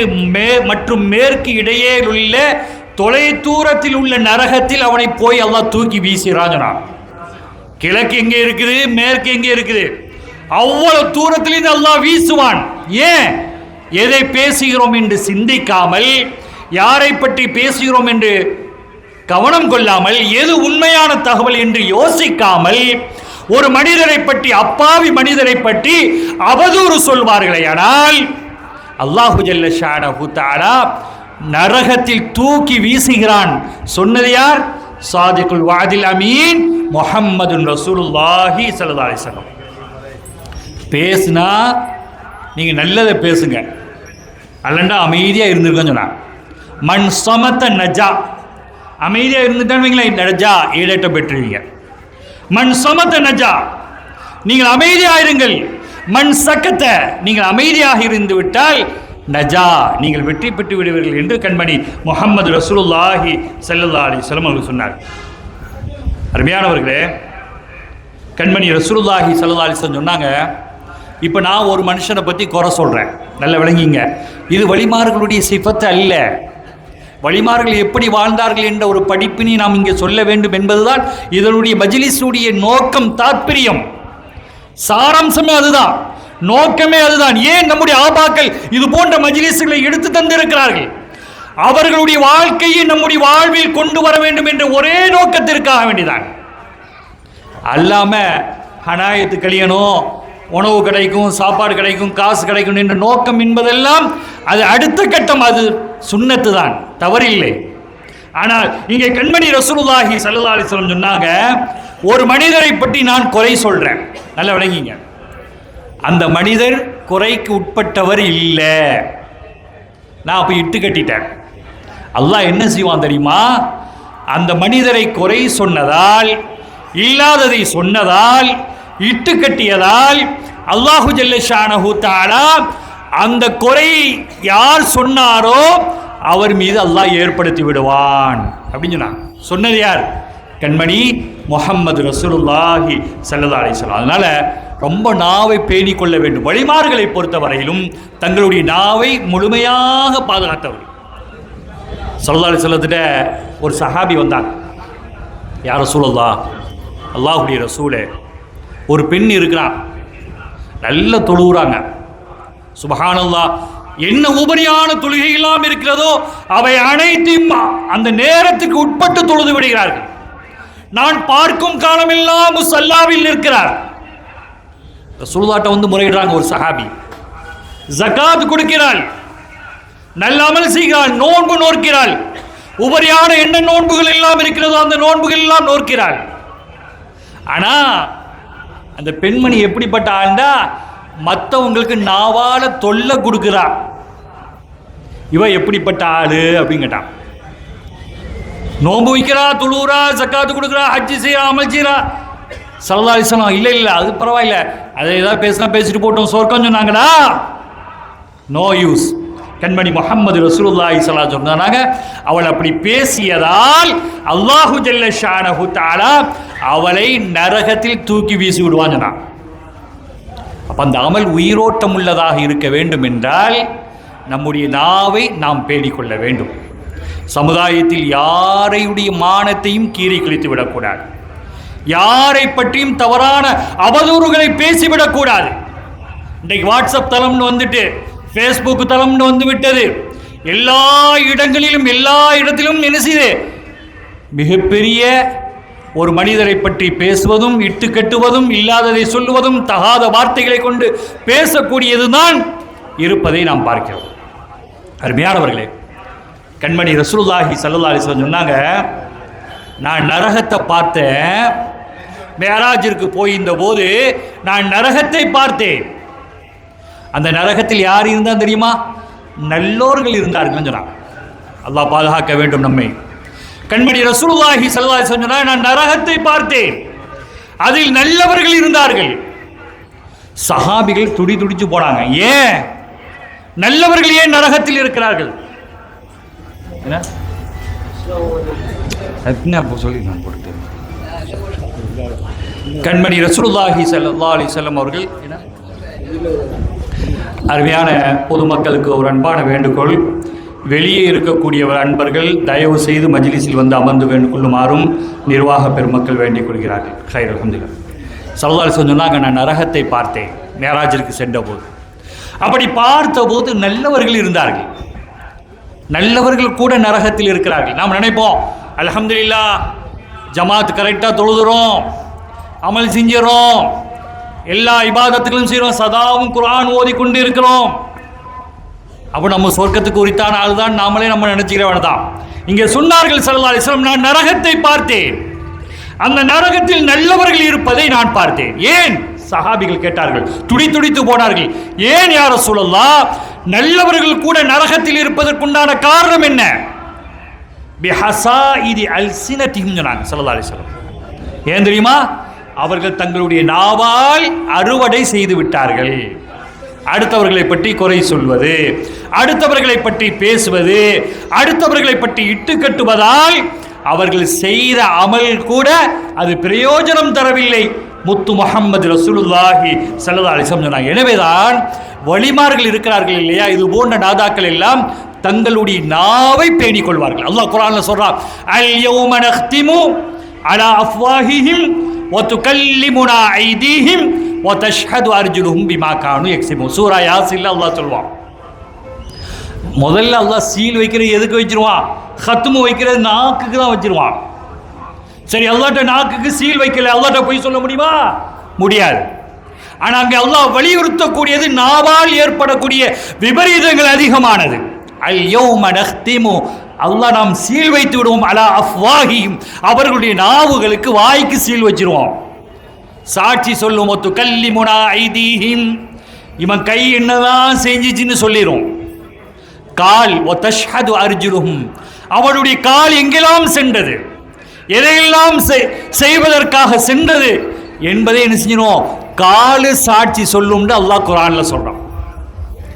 மற்றும் மேற்கு இடையே உள்ள தொலை தூரத்தில் உள்ள நரகத்தில் அவனை போய் அல்லாஹ் தூக்கி வீசிறான். கிழக்கு எங்கே இருக்குது, மேற்கு எங்கே இருக்குது, அவ்வளவு தூரத்திலிருந்து அல்லாஹ் வீசுவான். ஏன்? எதை பேசுகிறோம் என்று சிந்திக்காமல், யாரை பற்றி பேசுகிறோம் என்று கவனம் கொள்ளாமல், எது உண்மையான தகவல் என்று யோசிக்காமல் ஒரு மனிதரை பற்றி, அப்பாவி மனிதரை பற்றி அவதூறு சொல்வார்களே, ஆனால் அல்லாஹு ஜல்ல ஷானஹு தஆலா நரகத்தில் தூக்கி வீசுகிறான். சொன்னது யார்? சாதிகுல் வாதில் அமீன் முஹம்மதுன் ரசூலுல்லாஹி ஸல்லல்லாஹு அலைஹி வஸல்லம். பேசுனா நீங்க நல்லதை பேசுங்க, அல்லண்டா அமைதியா இருந்திருக்கன்னு சொன்னாங்க. மண் சமத்த நஜா, அமைதியா இருந்துட்டான்னு நஜா, ஈடேற்றம் பெற்றுவீங்க. மண் சமத்த நஜா, நீங்கள் அமைதியாயிருங்கள். மண் சக்கத்த, நீங்கள் அமைதியாக இருந்து விட்டால் நஜா, நீங்கள் வெற்றி பெற்று விடுவீர்கள் என்று கண்மணி முஹம்மது ரசூலுல்லாஹி ஸல்லல்லாஹு அலைஹி வஸல்லம் அவர்கள் சொன்னார். அருமையானவர்களே, கண்மணி ரசூலுல்லாஹி ஸல்லல்லாஹு அலைஹி வஸல்லம் சொன்னாங்க, இப்போ நான் ஒரு மனுஷனை பற்றி குறை சொல்கிறேன், நல்ல விளங்கிங்க, இது வலிமார்களுடைய சிஃபத்து அல்ல. வலிமார்கள் எப்படி வாழ்ந்தார்கள் என்ற ஒரு படிப்பினை நாம் இங்கே சொல்ல வேண்டும் என்பதுதான் இதனுடைய மஜ்லிஸுடைய நோக்கம், தாற்பயம், சாராம்சமே அதுதான், நோக்கமே அதுதான். ஏன் நம்முடைய ஆபாக்கள் இது போன்ற மஜ்லிஸ்களை எடுத்து தந்திருக்கிறார்கள்? அவர்களுடைய வாழ்க்கையை நம்முடைய வாழ்வில் கொண்டு வர வேண்டும் என்ற ஒரே நோக்கத்திற்காக வேண்டிதான். அல்லாம ஹனாயத்து கழியணும், உணவு கிடைக்கும், சாப்பாடு கிடைக்கும், காசு கிடைக்கும் என்ற நோக்கம் என்பதெல்லாம் அது அடுத்த கட்டம், அது சுன்னத்து தான், தவறில்லை. ஆனால் இங்கே கண்மணி ரசூலுல்லாஹி ஸல்லல்லாஹு அலைஹி வஸல்லம் சொன்னாங்க, ஒரு மனிதரை பற்றி நான் குறை சொல்றேன், நல்லா விளங்கிங்க, அந்த மனிதர் குறைக்கு உட்பட்டவர் இல்லை, நான் அப்போ இட்டு கட்டிட்டேன். அல்லாஹ் என்ன செய்வான் தெரியுமா? அந்த மனிதரை குறை சொன்னதால், இல்லாததை சொன்னதால், இட்டு கட்டியதால் அல்லாஹு ஜல்ல ஷானஹு தஆலா அந்த குறை யார் சொன்னாரோ அவர் மீது அல்லாஹ் ஏற்படுத்தி விடுவான் அப்படின்னு சொன்னான். சொன்னது யார்? கண்மணி முஹம்மது ரசூலுல்லாஹி ஸல்லல்லாஹு அலைஹி வஸல்லம். அதனால ரொம்ப நாவை பேணி கொள்ள வேண்டும். வழிமார்களை பொறுத்தவரையிலும் தங்களுடைய நாவை முழுமையாக பாதுகாத்தவர். ஸல்லல்லாஹு அலைஹி வஸல்லத்திட்ட ஒரு சஹாபி வந்தாங்க. யா ரசூலல்லாஹ், அல்லாஹ்வுடைய ரசூலே, ஒரு பெண் இருக்கிறான், நல்ல தொழுகிறாங்க, சுபஹானல்லாஹ், என்ன உபரியான தொழுகை எல்லாம் இருக்கிறதோ அவை அனைத்தையும் அந்த நேரத்துக்கு உட்பட்டு தொழுது விடுகிறார்கள். நான் பார்க்கும் காலமெல்லாம் முஸல்லாவில் நிற்கிறார். ரசூலுல்லாஹ்ட்ட வந்து முறையிடுறாங்க ஒரு சஹாபி. ஜகாத் கொடுக்கிறாள், நல்ல அமல் செய்கிறாள், நோன்பு நோக்கிறாள், உபரியான என்ன நோன்புகள் எல்லாம் இருக்கிறதோ அந்த நோன்புகள் எல்லாம் நோக்கிறாள். ஆனா அந்த பெண்மணி எப்படிப்பட்ட ஆண்டா, மற்றவங்களுக்கு நாவால தொல்லை கொடுக்கிறா. இவ எப்படிப்பட்ட ஆளு அப்படின்னு கேட்டான். நோன்பு வைக்கிறா, துளுரா, ஜக்காத்து கொடுக்குறா, ஹஜ்ஜி செய்யறா, அமல் செய்யறா. ஸல்லல்லாஹு அலைஹி வஸல்லம் இல்லை இல்லை அது பரவாயில்ல, அதை ஏதாவது பேசினா பேசிட்டு போட்டோம், சொர்க்கம் சொன்னாங்கடா, நோ யூஸ். கண்மணி முஹம்மது ரசூலுல்லாஹி ஸல்லல்லாஹு அலைஹி வஸல்லம் சொன்னாங்க, அவள் அப்படி பேசியதால் அல்லாஹு ஜல்ல ஷானஹு தஆலா அவளை நரகத்தில் தூக்கி வீசி விடுவான் சொன்னான். அப்ப அந்த அமல் உயிரோட்டம் உள்ளதாக இருக்க வேண்டும் என்றால் நம்முடைய நாவை நாம் பேணிக்கொள்ள வேண்டும். சமுதாயத்தில் யாரையுடைய மானத்தையும் கீறி கிழித்து விடக்கூடாது, யாரை பற்றியும் தவறான அவதூறுகளை பேசிவிடக்கூடாது. இன்றைக்கு வாட்ஸ்அப் தளம்னு வந்துட்டு, ஃபேஸ்புக் தளம்னு வந்து விட்டது. எல்லா இடங்களிலும் எல்லா இடத்திலும் என்ன செய்து மிகப்பெரிய ஒரு மனிதரை பற்றி பேசுவதும், இட்டு கட்டுவதும், இல்லாததை சொல்லுவதும், தகாத வார்த்தைகளை கொண்டு பேசக்கூடியதுதான் இருப்பதை நாம் பார்க்கிறோம். அருமையானவர்களே, கண்மணி ரசூலுல்லாஹி ஸல்லல்லாஹு அலைஹி வஸல்லம் சொன்னாங்க, நான் நரகத்தை பார்த்தேன், மேராஜிற்கு போயிருந்த போது நான் நரகத்தை பார்த்தேன். அந்த நரகத்தில் யார் இருந்தா தெரியுமா? நல்லோர்கள் இருந்தார்கள் சொன்னாங்க. அல்லாஹ் பாதுகாக்க வேண்டும் நம்மை. கண்மணி ரசூலுல்லாஹி ஸல்லல்லாஹு அலைஹி வஸல்லம் சொன்னாங்க, நான் நரகத்தை பார்த்தேன், அதில் நல்லவர்கள் இருந்தார்கள். சஹாபிகள் துடி துடிச்சு போனாங்க. ஏன் நல்லவர்கள் ஏன் நரகத்தில் இருக்கிறார்கள்? கண்மணி ரசூலுல்லாஹி ஸல்லல்லாஹு அலைஹி வஸல்லம் அவர்கள், அருமையான பொதுமக்களுக்கு ஒரு அன்பான வேண்டுகோள், வெளியே இருக்கக்கூடிய அன்பர்கள் தயவு செய்து மஜ்லிஸில் வந்து அமர்ந்து கொள்ளுமாறும் நிர்வாக பெருமக்கள் வேண்டிக் கொள்கிறார்கள். ஹைர் அல்ஹம்துலில்லாஹ். ஸல்லல்லாஹு அலைஹி வஸல்லம் சொன்னாங்க, நான் நரகத்தை பார்த்தேன் மேராஜிற்கு சென்றபோது. அப்படி பார்த்தபோது நல்லவர்கள் இருந்தார்கள். நல்லவர்கள் கூட நரகத்தில் இருக்கிறார்கள். நாம் நினைப்போம், அல்ஹம்துலில்லாஹ் ஜமாத் கரெக்டாக தொழுதுறோம், அமல் செஞ்சிடறோம், எல்லா இபாதத்துகளும் செய்கிறோம், சதாவும் குர்ஆன் ஓதிக்கொண்டு இருக்கிறோம், அப்போ நம்ம சொர்க்கத்துக்கு உரித்தான ஆள் தான் நாமளே நம்ம நினைச்சுக்கிறவன் தான். இங்கே சொன்னார்கள் ஸல்லல்லாஹு அலைஹி வஸல்லம், நான் நரகத்தை பார்த்தேன், அந்த நரகத்தில் நல்லவர்கள் இருப்பதை நான் பார்த்தேன். ஏன்? சஹாபிகள் கேட்டார்கள், துடி துடித்து போனார்கள். ஏன் யா ரசூலல்லாஹ், நல்லவர்கள் கூட நரகத்தில் இருப்பதற்குண்டான காரணம் என்ன? பிஹஸாயிதி அல்சினதிஹிம் சொன்னாங்க ஸல்லல்லாஹு அலைஹி வஸல்லம். ஏன் தெரியுமா? அவர்கள் தங்களுடைய நாவால் அறுவடை செய்து விட்டார்கள். அடுத்தவர்களை பற்றி குறை சொல்வது, அடுத்தவர்களை பற்றி பேசுவது, அடுத்தவர்களை பற்றி இட்டு கட்டுவதால் அவர்கள் செய்த அமல் கூட அது பிரயோஜனம் தரவில்லை. முத்து முஹம்மது ரசூலுல்லாஹி ஸல்லல்லாஹு அலைஹி வஸல்லம் சொன்னாங்க. எனவேதான் வலிமார்கள் இருக்கிறார்கள் இல்லையா, இது போன்ற நாதாக்கள் எல்லாம் தங்களுடைய நாவை பேணிக் கொள்வார்கள். அல்லாஹ் குர்ஆன்ல சொல்றான், அல் யௌம நக்திமு அலா அஃப்வாஹிஹிம் வ துகல்லிமுனா ஐதீஹிம் வ தஷ்ஹது அர்ஜுலுஹும் பிமா கானூ யக்ஸிபூன். சூரா யாஸின்ல அல்லாஹ் சொல்வான், முதல்ல அல்லாஹ் சீல் வைக்கிறது எதுக்கு வச்சிருவான்? ஹத்துமு வைக்கிறது நாக்குக்கு தான் வச்சிருவான். சரி, அல்லாஹ்ட்ட நாக்குக்கு சீல் வைக்கல, அல்லாஹ்ட்ட போய் சொல்ல முடியுமா? முடியாது. ஆனால் அங்கே அல்லாஹ் வலியுறுத்தக்கூடியது நாவால் ஏற்படக்கூடிய விபரீதங்கள் அதிகமானது. அல் யௌம நஹ்திமு, அல்லாஹ் நாம் சீல் வைத்து விடுவோம், அலா அஃப்வாஹிஹிம், அவர்களுடைய நாவுகளுக்கு வாய்க்கு சீல் வச்சிருவோம். சாட்சி சொல்லும், ஒத்து கல்லிமுனா ஐதீஹிம், இவன் கை என்னதான் செஞ்சிச்சுன்னு சொல்லிடும். கால் ஒ தஷ்ஹது அர்ஜுலுஹும், அவருடைய கால் எங்கெல்லாம் சென்றது, எதையெல்லாம் செய்வதற்காக சென்றது என்பதை என்ன செஞ்சிடும், காலு சாட்சி சொல்லும்னு அல்லாஹ் குர்ஆன்ல சொல்றான்.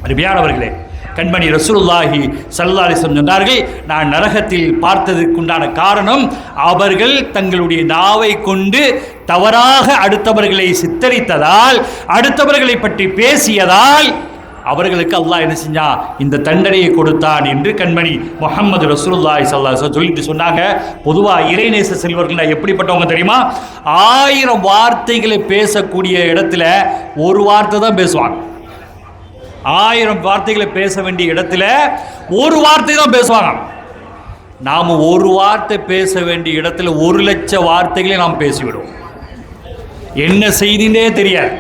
அருமையானவர்களே, கண்மணி ரசூலுல்லாஹி ஸல்லல்லாஹு அலைஹி வஸல்லம் சொன்னார்கள், நான் நரகத்தில் பார்த்ததற்குண்டான காரணம் அவர்கள் தங்களுடைய நாவை கொண்டு தவறாக அடுத்தவர்களை சித்தரித்ததால், அடுத்தவர்களை பற்றி பேசியதால் அவர்களுக்கு அல்லாஹ் என்ன செஞ்சான், இந்த தண்டனையை கொடுத்தான் என்று கண்மணி முஹம்மது ரசூலுல்லாஹி ஸல்லல்லாஹு அலைஹி வஸல்லம் சொல்லிட்டு சொன்னாங்க. பொதுவாக இறைநேச செல்வர்கள் எப்படிப்பட்டவங்க தெரியுமா? 1000 வார்த்தைகளை பேசக்கூடிய இடத்துல ஒரு வார்த்தை தான் பேசுவாங்க. 1000 வார்த்தைகளை பேச வேண்டிய இடத்துல ஒரு வார்த்தை தான் பேசுவாங்க. நாம் ஒரு வார்த்தை பேச வேண்டிய இடத்துல 1,00,000 வார்த்தைகளை நாம் பேசிவிடுவோம். என்ன செய்தினே தெரியாது.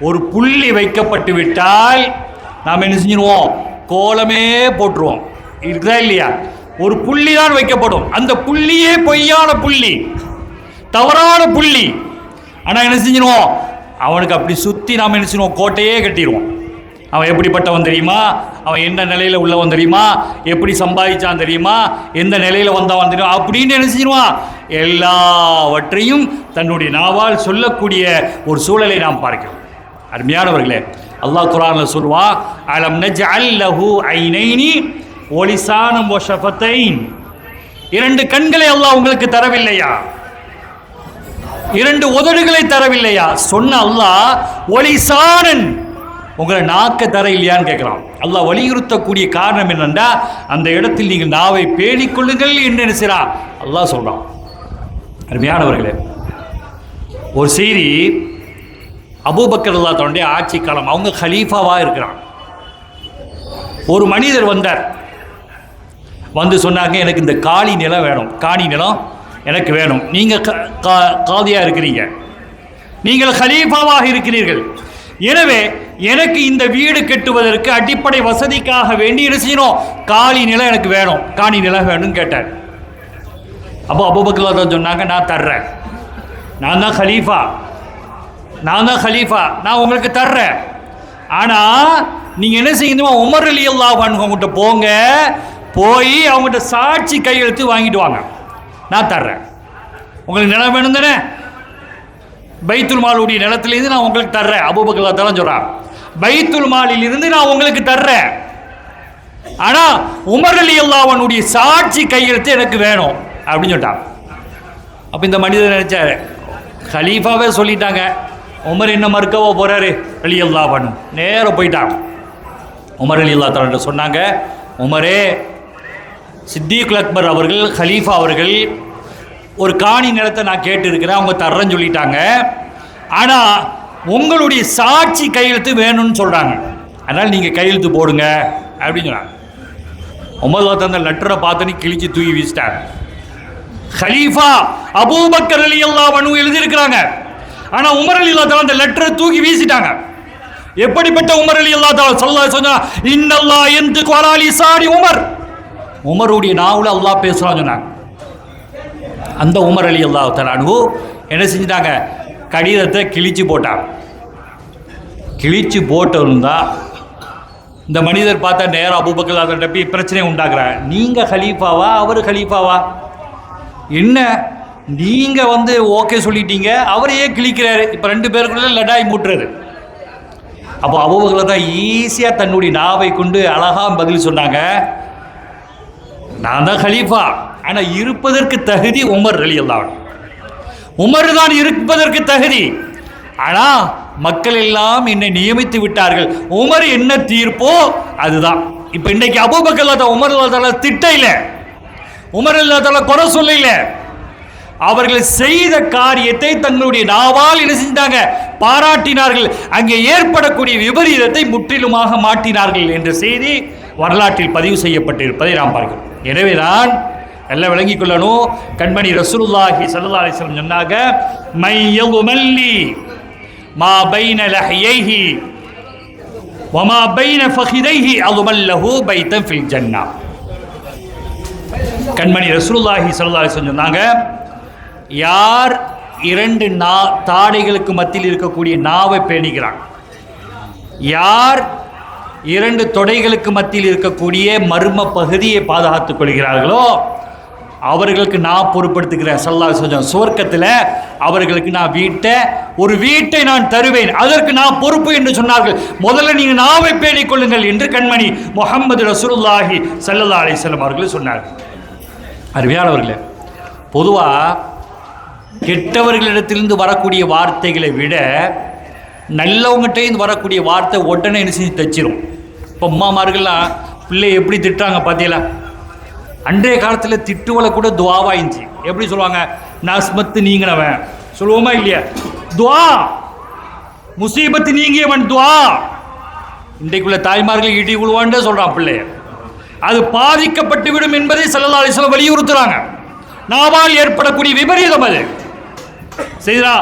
ஒரு புள்ளி வைக்கப்பட்டு விட்டால் நாம் என்ன செஞ்சிருவோம், கோலமே போட்டுருவோம். இருக்குதா இல்லையா? ஒரு புள்ளி தான் வைக்கப்படும், அந்த புள்ளியே பொய்யான புள்ளி, தவறான புள்ளி. ஆனால் என்ன செஞ்சிருவோம், அவனுக்கு அப்படி சுற்றி நாம் என்ன செய்வோம், கோட்டையே கட்டிடுவோம். அவன் எப்படிப்பட்டவன் தெரியுமா, அவன் என்ன நிலையில் உள்ளவன் தெரியுமா, எப்படி சம்பாதிச்சான் தெரியுமா, எந்த நிலையில் வந்தவன் தெரியுமா அப்படின்னு என்ன செஞ்சிருவான், எல்லாவற்றையும் தன்னுடைய நாவால் சொல்லக்கூடிய ஒரு சூழலை நாம் பார்க்கிறோம். அருமையானவர்களே, அல்லாஹ் குர்ஆன்ல சொல்வான், அலம் நஜ்அல் லஹு ஐனைனி வ லிசானம் வ ஷஃபத்தைன், 2 கண்களை அல்லாஹ் உங்களுக்கு தரவில்லையா, 2 உதடுகளை தரவில்லையா? சொன்ன அல்லாஹ் வ லிசானன், உங்களை நாக்க தர இல்லையான்னு கேட்கலாம். அல்லாஹ் வலியுறுத்தக்கூடிய காரணம் என்னென்றா, அந்த இடத்தில் நீங்கள் நாவை பேணிக்கொள்ளுங்கள் என்று நினைச்சான் அல்லாஹ் சொல்றான். அருமையானவர்களே, ஒரு செய்தி, அபூபக்கர் ரலியல்லாஹு தன்னுடைய ஆட்சி காலம், அவங்க கலீஃபாவாக இருக்கிறாங்க. ஒரு மனிதர் வந்தார், வந்து சொன்னாங்க, எனக்கு இந்த காணி நிலம் வேணும், காணி நிலம் எனக்கு வேணும். நீங்கள் காதியாக இருக்கிறீங்க, நீங்கள் கலீஃபாவாக இருக்கிறீர்கள், எனவே எனக்கு இந்த வீடு கட்டுவதற்கு அடிப்படை வசதிக்காக வேண்டி என்ன செய்யணும், காணி நிலம் எனக்கு வேணும், காணி நிலம் வேணும்னு கேட்டார். அப்போ அபூபக்கர் ரலியல்லாஹு சொன்னாங்க, நான் தர்றேன், நான் தான் கலீஃபா, நான் உங்களுக்கு தர்றேன். ஆனால் நீங்கள் என்ன செய்யணுமா, உமர் ரலியல்லாஹு அன்ஹு அவங்ககிட்ட போங்க, போய் அவங்ககிட்ட சாட்சி கையெழுத்து வாங்கிட்டு வாங்க, நான் தர்றேன். உங்களுக்கு நிலம் வேணும் தானே, பைத்துல் மாலுடைய நிலத்திலேருந்து நான் உங்களுக்கு தர்றேன். அபூபக்கர் ரலியல்லாஹு அன்ஹு சொல்கிறான், பைத்துல் மாலில் இருந்து நான் உங்களுக்கு தர்றேன், ஆனால் உமர் ரலியல்லாஹு அன்ஹுடைய சாட்சி கையெழுத்து எனக்கு வேணும் அப்படின்னு சொல்லிட்டான். அப்போ இந்த மனிதர் நினைச்சாரு, கலீஃபாவே சொல்லிட்டாங்க, உமர் என்ன மறுக்கவோ போகிறாரு, ரலியல்லாஹு அன்ஹு நேராக போயிட்டான். உமர் ரலியல்லாஹு தஆலா சொன்னாங்க, உமரே, சித்திகுல் அக்பர் அவர்கள், கலீஃபா அவர்கள் ஒரு காணி நிலத்தை நான் கேட்டு இருக்கிறேன், அவங்க தர்றேன்னு சொல்லிட்டாங்க, ஆனால் உங்களுடைய சாட்சி கையெழுத்து வேணும்னு சொல்கிறாங்க, அதனால் நீங்கள் கையெழுத்து போடுங்க அப்படின்னு சொன்னாங்க. உமர் ரலியல்லாஹு அந்த லெட்டரை பார்த்தோன்னே கிழிச்சு தூக்கி வீசிட்டாங்க. கலீஃபா அபூபக்கர் ரலியல்லாஹு அன்ஹு எழுதியிருக்கிறாங்க, ஆனால் உமர் ரலியல்லாஹு தஆலா அந்த லெட்டரை தூக்கி வீசிட்டாங்க. எப்படிப்பட்ட உமர் ரலியல்லாஹு தஆலா ஸல்லல்லாஹு அலைஹி வஸல்லம், இன்னல்லாஹ் யன்திகு அலா லிசானி உமர், உமருடைய நாவுல அல்லாஹ் பேசுறான்னு சொன்னாங்க. அந்த உமர் ரலியல்லாஹு தஆலா அன்ஹு என்ன செஞ்சிட்டாங்க, கடிதத்தை கிழிச்சு போட்டாங்க. கிழிச்சு போட்டிருந்தா இந்த மனிதர் பார்த்தா நேரம் அபூபக்கர் ரலியல்லாஹு தஆலா போய் பிரச்சனை உண்டாக்குறாங்க. நீங்கள் கலீஃபாவா, அவர் கலீஃபாவா, என்ன நீங்கள் வந்து ஓகே சொல்லிட்டீங்க, அவரையே கிழிக்கிறாரு, இப்போ 2 பேருக்குள்ள லடாய் மூட்டுறது. அப்போ அபூபக்கர் தான் ஈஸியாக தன்னுடைய நாவை கொண்டு அழகாக பதில் சொன்னாங்க, நான் தான் கலீஃபா, ஆனால் இருப்பதற்கு தகுதி உமர் ரலியல்லாஹு அன்ஹு, உமர் தான் இருப்பதற்கு தகுதி, ஆனால் மக்கள் எல்லாம் என்னை நியமித்து விட்டார்கள், உமர் என்ன தீர்ப்போ அதுதான். இப்போ இன்னைக்கு அபூபக்கர் ரலியல்லாஹு உமர் ரலியல்லாஹு திட்ட இல்லை, உமர் ரலியல்லாஹு குறை சொல்ல இல்லை, அவர்கள் செய்த காரியத்தை தங்களுடைய நாவால் என்ன செஞ்சாங்க, பாராட்டினார்கள். அங்கே ஏற்படக்கூடிய விபரீதத்தை முற்றிலுமாக மாட்டினார்கள் என்ற செய்தி வரலாற்றில் பதிவு செய்யப்பட்டிருப்பதை நாம் பார்க்கிறோம். எனவேதான் எல்லாம் விளங்கிக் கொள்ளணும். கண்மணி ரசூலுல்லாஹி ஸல்லல்லாஹு அலைஹி வஸல்லம் சொன்னாங்க, மையதுமல்லி மா பைன லஹ்யைஹி வமா பைன ஃபഖிதைஹி அதுமல்லஹு பைத்தன் ஃபில் ஜன்னah. கண்மணி ரசூலுல்லாஹி ஸல்லல்லாஹு அலைஹி வஸல்லம் சொன்னாங்க, யார் இரண்டு தாடைகளுக்கு மத்தியில் இருக்கக்கூடிய நாவை பேணுகிறான், யார் இரண்டு தொடைகளுக்கு மத்தியில் இருக்கக்கூடிய மர்ம பகுதியை பாதுகாத்துக் கொள்கிறார்களோ அவர்களுக்கு நான் பொறுப்படுத்துகிறேன். ஸல்லல்லாஹு அலைஹி வஸல்லம் சுவர்க்கத்தில் அவர்களுக்கு நான் ஒரு வீட்டை நான் தருவேன், அதற்கு நான் பொறுப்பு என்று சொன்னார்கள். முதல்ல நீங்கள் நாவை பேணிக் கொள்ளுங்கள் என்று கண்மணி முஹம்மது ரசூலுல்லாஹி ஸல்லல்லாஹு அலைஹி வஸல்லம் அவர்கள் சொன்னார்கள். அருமையானவர்களே, பொதுவாக கெட்டவர்களிடத்திலிருந்து வரக்கூடிய வார்த்தைகளை விட நல்லவங்ககிட்டேருந்து வரக்கூடிய வார்த்தை உடனே என்ன செஞ்சு தச்சிரும். இப்போ அம்மாமார்கள்லாம் பிள்ளை எப்படி திட்டுறாங்க பார்த்தீங்களா? அன்றைய காலத்தில் திட்டுவலை கூட துவாவாயிச்சு. எப்படி சொல்லுவாங்க? நஸ்மத்து நீங்கினவன் சொல்லுவோமா இல்லையா? துவா முசீபத்து நீங்கியவன் துவா. இன்றைக்குள்ள தாய்மார்கள் இடி விழுவான்னு சொல்கிறான் பிள்ளைய. அது பாதிக்கப்பட்டு விடும் என்பதை ஸல்லல்லாஹு அலைஹி வஸல்லம் வலியுறுத்துறாங்க. நாவால் ஏற்படக்கூடிய விபரீதம் அது. சரிதா?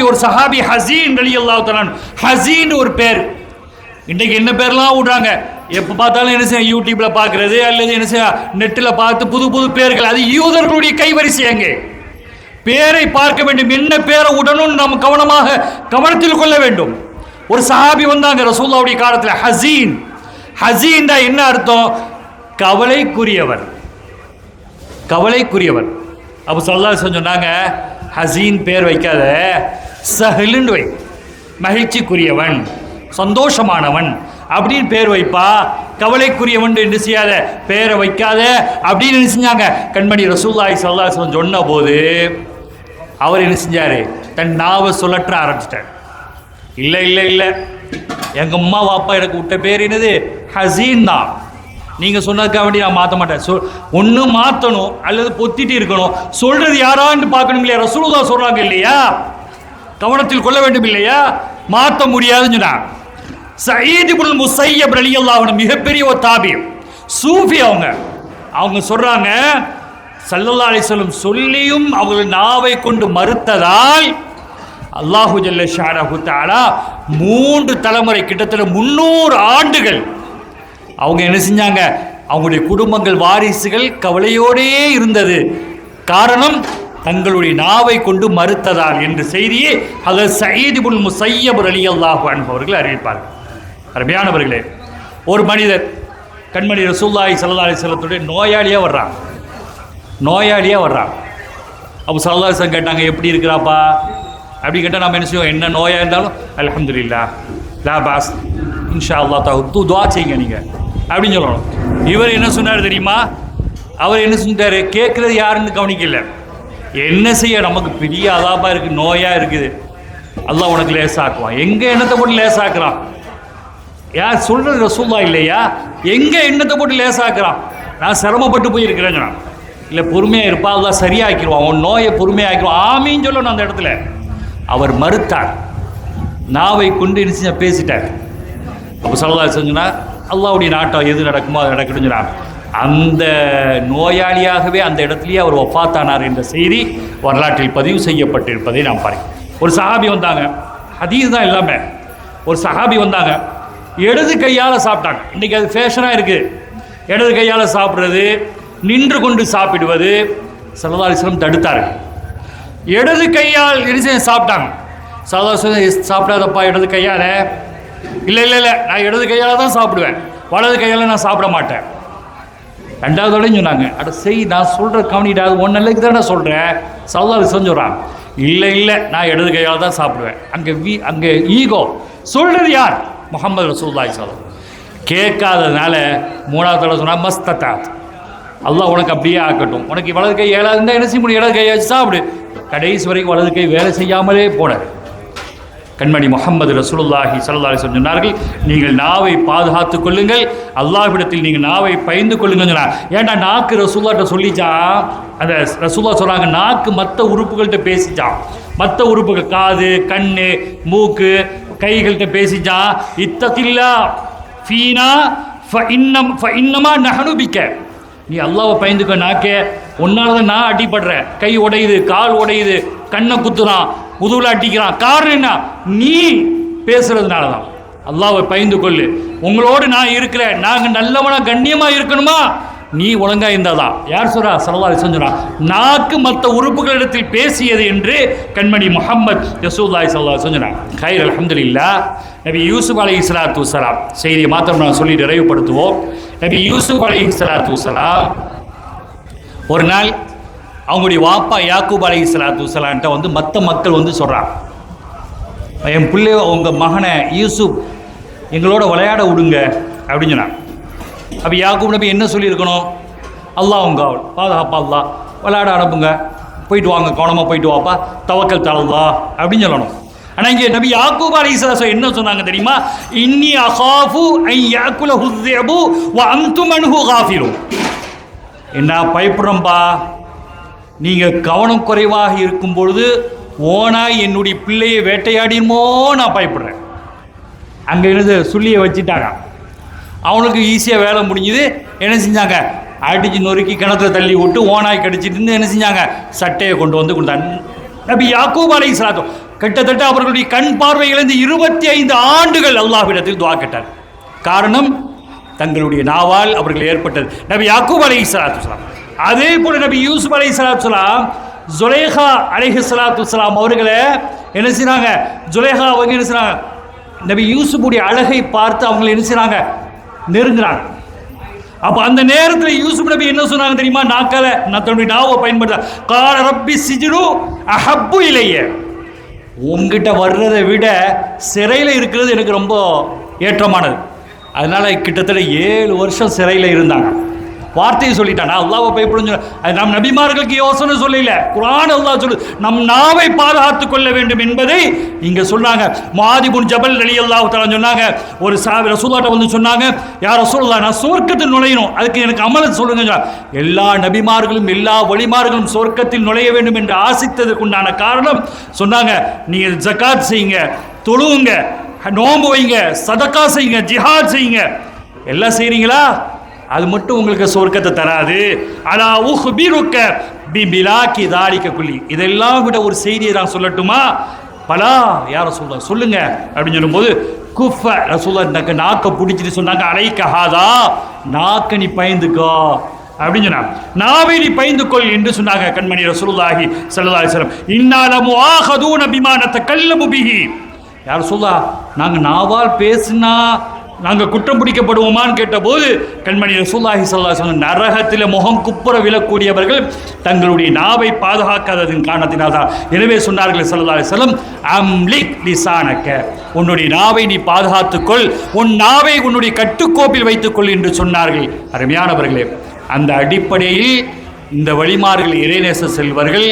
ஒரு சஹாபி ஹசீன் ரலியல்லாஹு தஆலா, ஹசீன் ஒரு பேர். இன்றைக்கு என்ன பேர்லாம் விடுறாங்க, எப்போ பார்த்தாலும் என்ன செய்ய யூடியூப்ல பார்க்கறது அல்லது என்ன செய்ய நெட்டில் பார்த்து புது புது பேர்கள். அது யூதர்களுடைய கைவரிசை. அங்கே பேரை பார்க்க வேண்டும், என்ன பேரை உடனும் நாம் கவனத்தில் கொள்ள வேண்டும். ஒரு சஹாபி வந்தாங்க ரசூலுல்லாஹ்வுடைய காலத்தில், ஹசீன். ஹசீன் தான் என்ன அர்த்தம்? கவலைக்குரியவர், கவலைக்குரியவர். அப்போ ஸல்லல்லாஹு அலைஹி வஸல்லம் சொன்னாங்க, ஹசீன் பேர் வைக்காத, சஹலுன்னு வை, மகிழ்ச்சிக்குரியவன், சந்தோஷமானவன் அப்படின்னு பேர் வைப்பா. கவலைக்குரியவன் என்று செய்யாத, பேரை வைக்காத அப்படின்னு என்ன செஞ்சாங்க கண்மணி ரசூலுல்லாஹி ஸல்லல்லாஹு அலைஹி வஸல்லம் சொன்ன போது அவர் என்ன செஞ்சாரு? தன் நாவை சுழற்ற ஆரம்பிச்சிட்டார். இல்லை இல்லை இல்லை, எங்கள் அம்மா அப்பா எனக்கு விட்ட பேர் என்னது? ஹசீன் தான். நீங்கள் சொன்னதுக்காக வேண்டி நான் மாற்ற மாட்டேன். ஒன்று மாற்றணும் அல்லது பொத்திட்டு இருக்கணும். சொல்கிறது யாரான்னு பார்க்கணும் இல்லையா? ரசூலுல்லாஹ் சொல்கிறாங்க இல்லையா? கவனத்தில் கொள்ள வேண்டும் இல்லையா? மாற்ற முடியாதுன்னு சொன்னாங்க. சயீத் இப்னுல் முஸய்யப் ரலியல்லாஹு அன்ஹு மிகப்பெரிய ஒரு தாபி, சூஃபி. அவங்க சொல்கிறாங்க, ஸல்லல்லாஹு அலைஹி வஸல்லம் சொல்லியும் அவர்கள் நாவை கொண்டு மறுத்ததால் அல்லாஹு ஜல்ல ஷானஹு தஆலா 3 தலைமுறை, கிட்டத்தட்ட 300 ஆண்டுகள் அவங்க என்ன செஞ்சாங்க? அவங்களுடைய குடும்பங்கள், வாரிசுகள் கவலையோடே இருந்தது. காரணம் தங்களுடைய நாவை கொண்டு மறுத்ததால் என்ற செய்தியை ஹஜ்ரத் சயீத் இப்னுல் முஸய்யப் ரலியல்லாஹு அன்ஹு அவர்கள் அறிவிப்பார்கள். அருமையானவர்களே, ஒரு மனிதர் கண்மணி ரசூலுல்லாஹி ஸல்லல்லாஹு அலைஹி வஸல்லத்துடைய நோயாளியாக வர்றான். அப்போ ஸல்லல்லாஹு அலைஹி வஸல்லம் கேட்டாங்க, எப்படி இருக்கிறாப்பா அப்படி கேட்டால் நம்ம என்ன செய்வோம்? என்ன நோயாக இருந்தாலும் அல்ஹம்துலில்லாஹ் லா பாஸ் இன்ஷா அல்லாஹ் துஆ செய்யுங்க நீங்கள் அப்படின்னு சொல்லணும். இவர் என்ன சொன்னார் தெரியுமா? அவர் என்ன செஞ்சார்? கேட்குறது யாருன்னு கவனிக்கல. என்ன செய்ய, நமக்கு பெரிய அதாபா இருக்குது, நோயாக இருக்குது, அல்லாஹ் உனக்கு லேசாக்குவான். எங்கே எண்ணத்தை போட்டு லேசாக்குறான்? யார் சொல்கிறது? ரசூலுல்லாஹ் இல்லையா? எங்கே எண்ணத்தை போட்டு லேசாக்குறான்? நான் சிரமப்பட்டு போயிருக்கிறேங்க. இல்லை, பொறுமையாக இருப்பா, அல்லாஹ் சரியாக்கிடுவான், உன் நோயை பொறுமையாக்கிடுவான், ஆமீன்னு சொல்லணும். அந்த இடத்துல அவர் மறுத்தார், நாவை கொண்டு என்ன பேசிட்டார். அப்போ ஸல்லல்லாஹு அலைஹி வஸல்லம் சொன்னார், அல்லாஹ்வுடைய நாட்டம் எது நடக்குமோ அது நடக்கணும்னு சொன்னார். அந்த நோயாளியாகவே அந்த இடத்துலையே அவர் வஃபாத்தானார் என்ற செய்தி வரலாற்றில் பதிவு செய்யப்பட்டிருப்பதை நாம் பார்க்கிறோம். ஒரு சஹாபி வந்தாங்க, ஹதீஸ் தான் எல்லாமே. ஒரு சஹாபி வந்தாங்க, இடது கையால் சாப்பிட்டாங்க. இன்றைக்கி அது ஃபேஷனாக இருக்குது, இடது கையால் சாப்பிட்றது, நின்று கொண்டு சாப்பிடுவது. ஸல்லல்லாஹு அலைஹி வஸல்லம் தடுத்தார். இடது கையால் சாப்பிட்டாங்க. ஸல்லல்லாஹு அலைஹி வஸல்லம் சாப்பிடாதப்பா இடது கையால். இல்லை இல்லை இல்லை, நான் இடது கையால் தான் சாப்பிடுவேன், வலது கையால் நான் சாப்பிட மாட்டேன். ரெண்டாவதோடையும் சொன்னாங்க, அட செய், நான் சொல்கிற கவனிடாது, ஒன் நல்லதுக்கு தான் நான் சொல்கிறேன். ஸல்லல்லாஹு அலைஹி வஸல்லம் சொல்கிறாங்க, இல்லை இல்லை, நான் இடது கையால் தான் சாப்பிடுவேன். அங்கே ஈகோ. சொல்கிறது யார்? முஹம்மது ரசூலுல்லாஹி ஸல்லல்லாஹு அலைஹி வஸல்லம். கேட்காததுனால மூணாவது சொன்னால் மஸ்தத்தாத், அல்லாஹ் உனக்கு அப்படியே ஆக்கட்டும். உனக்கு வலது கை ஏழாவது இருந்தால் என்ன செய்ய முடியும்? இடது கையை வச்சு சாப்பிடு. கடைசி வரைக்கும் வலது கை வேலை செய்யாமலே போனார். கண்மணி முஹம்மது ரசூலுல்லாஹி ஸல்லல்லாஹு அலைஹி வஸல்லம் சொன்னார்கள், நீங்கள் நாவை பாதுகாத்துக் கொள்ளுங்கள், அல்லாஹ்விடத்தில் நீங்கள் நாவை பயந்து கொள்ளுங்கள் சொன்னார். ஏன்டா நாக்கு ரசூலுல்லாஹ்ட்ட சொல்லிச்சான். அந்த ரசூலுல்லாஹ் சொல்கிறாங்க, நாக்கு மற்ற உறுப்புகள்கிட்ட பேசிச்சான். மற்ற உறுப்புகள், காது, கண், மூக்கு, கைகள்கிட்ட பேசிச்சான். இத்தகில்லா ஃபீனா இன்னமா நஹனுபிக்க, நீ அல்லாஹ்வை பயந்துக்க. நாக்கே உன்னால தான் நான் அடிபடுறேன், கை உடையுது, கால் உடையுது, கண்ணை குத்துறான், முதுகுல அடிக்கிறான். காரணம் என்ன? நீ பேசுறதுனால தான். அல்லாஹ்வை பயந்து கொள்ளு. உங்களோடு நான் இருக்கிறேன், நாங்கள் நல்லவனா கண்ணியமா இருக்கணுமா, நீ ஒழுங்கா இருந்தாதான். யார் சொல்றா? ஸல்லல்லாஹு அலைஹி வஸல்லம் சொல்றா. நாக்கு மற்ற உறுப்புகளிடத்தில் பேசியது என்று கண்மணி முஹம்மத் ரசூலுல்லாஹி ஸல்லல்லாஹு அலைஹி வஸல்லம். கைர் அல்ஹம்துலில்லாஹ். நபி யூசுப் அலைஹிஸ்ஸலாத்து வஸ்ஸலாம் செய்தியை மாத்திரம் நான் சொல்லி நிறைவுபடுத்துவோம். நபி யூசுப் அலைஹிஸ்ஸலாத்து வஸ்ஸலாம் ஒரு நாள் அவங்களுடைய வாப்பா யாக்கூப் அலைஹிஸ்ஸலாத்து வஸ்ஸலாம்ட்ட வந்து மற்ற மக்கள் வந்து சொல்றான், என் பிள்ளை உங்கள் மகனை யூசுப் எங்களோட விளையாட விடுங்க அப்படின்னு சொன்னான். அப்போ யாக்கூப் நபி என்ன சொல்லியிருக்கணும்? அல்லாஹ் உங்க பாதுகாப்பா, அல்லாஹ் விளையாட அனுப்புங்க, போயிட்டு வாங்க, கவனமாக போயிட்டு வாப்பா, தவக்கல் தலல்லா அப்படின்னு சொல்லணும். ஆனால் இங்கே நபி யாக்கூப் அலைஹிஸ்ஸலாம் என்ன சொன்னாங்க தெரியுமா? இன்னி அகாஃபு ஐ யாக்குலஹு ذئபு வ அன்தும் அன்ஹு காஃபிலூன். என்ன பயப்படுறோம்பா, நீங்கள் கவனம் குறைவாக இருக்கும் பொழுது ஓனாய் என்னுடைய பிள்ளையை வேட்டையாடிமோ நான் பயப்படுறேன். அங்கே இருந்து சொல்லியை வச்சுட்டாங்க. அவனுக்கு ஈஸியாக வேலை முடிஞ்சுது. என்ன செஞ்சாங்க? அடிச்சு நொறுக்கி கிணத்துல தள்ளி விட்டு ஓனாய் கடிச்சிட்டு இருந்து என்ன செஞ்சாங்க? சட்டையை கொண்டு வந்து கொடுத்தாங்க. நபி யாக்கூப் அலைஹிஸ்ஸலாம் கிட்டத்தட்ட அவர்களுடைய கண் பார்வையிலிருந்து 25 ஆண்டுகள் அல்லாஹ்விடத்தில் துஆ கேட்டார். காரணம் தங்களுடைய நாவால் அவர்கள் ஏற்பட்டது. நபி யாக்கூப் அலைஹிஸ்ஸலாம். அதே போல நபி யூசுப் அலைஹிஸ்ஸலாம் ஜுலைஹா அலைஹிஸ்ஸலாம் அவர்களை என்ன செய்றாங்க? ஜுலைஹா அவங்க என்ன செய்றாங்க? நபி யூசுஃபுடைய அழகை பார்த்து அவங்களை என்ன செய்றாங்க? நெருங்குறாங்க. அப்போ அந்த நேரத்தில் யூசுப் நபி என்ன சொன்னாங்க தெரியுமா? நாக்கால நான் தன்னுடைய நாவை பயன்படுத்த கால ரப்பி சிஜ்னு அஹப்பு இலைய, உங்ககிட்ட வர்றதை விட சிறையில் இருக்கிறது எனக்கு ரொம்ப ஏற்றமானது. அதனால கிட்டத்தட்ட 7 வருஷம் சிறையில் இருந்தாங்க. வார்த்தையை சொல்லிட்டானா? அல்லாஹ்வை பயப்படுங்க. அது நம் நபிமார்களுக்கு யோசனை சொல்லல, குர்ஆன் அல்லாஹ் சொல்லு நம் நாவை பாதுகாத்துக் கொள்ள வேண்டும் என்பதை இங்க சொன்னாங்க. முஆத் இப்னு ஜபல் ரலியல்லாஹு தஆலா சொன்னாங்க, ஒரு சஹாபி ரசூலுல்லாஹ்ட்ட வந்து சொன்னாங்க, யா ரசூலுல்லாஹ் நான் சொர்க்கத்தில் நுழையணும், அதுக்கு எனக்கு அமல் சொல்லுங்க. எல்லா நபிமார்களும் எல்லா வலிமார்களும் சொர்க்கத்தில் நுழைய வேண்டும் என்று ஆசித்ததுக்கு உண்டான காரணம் சொன்னாங்க, நீங்க ஜகாத் செய்யுங்க, தொழுவுங்க, நோன்பு வைங்க, சதக்கா செய்யுங்க, ஜிஹாத் செய்யுங்க. எல்லாம் செய்றீங்களா? அது மட்டும் உங்களுக்கு சொர்க்கத்தை தராது. அலா உஹ்பிருக்க பிபிலாக்கி தாலிக குல்லி, இதெல்லாம் விட ஒரு செய்தியை நான் சொல்லட்டுமா? பலா யார் ரசூலுல்லாஹ் சொல்லுங்க அப்படின்னு சொல்லும்போது குஃப ரசூலுல்லாஹ் நாக்கை பிடிச்சிட்டு சொன்னாங்க, அலைக்க ஹாதா, நாக்க நீ பயந்துக்கோ அப்படின்னு சொன்னாங்க. நாவை நீ பயந்துக்கொள் என்று சொன்னாங்க கண்மணி ரசூலுல்லாஹி ஸல்லல்லாஹு அலைஹி வஸல்லம். இன்னால முஆஹதூன பிமா நதகல்லமு பிஹி, யார் ரசூலுல்லாஹ் நாங்கள் நாவால் பேசினா நாங்கள் குற்றம் பிடிக்கப்படுவோமான்னு கேட்டபோது கண்மணி ரசூலுல்லாஹி ஸல்லல்லாஹு அலைஹி வஸல்லம் நரகத்தில் முகம் குப்புற விழக்கூடியவர்கள் தங்களுடைய நாவை பாதுகாக்காததின் காரணத்தினால் தான். எனவே சொன்னார்கள் ஸல்லல்லாஹு அலைஹி வஸல்லம், அம்லிக் லிசானக, உன்னுடைய நாவை நீ பாதுகாத்துக்கொள், உன் நாவை உன்னுடைய கட்டுக்கோப்பில் வைத்துக்கொள் என்று சொன்னார்கள். அருமையானவர்களே, அந்த அடிப்படையில் இந்த வழிமார்கள் இறைநேச செல்வர்கள்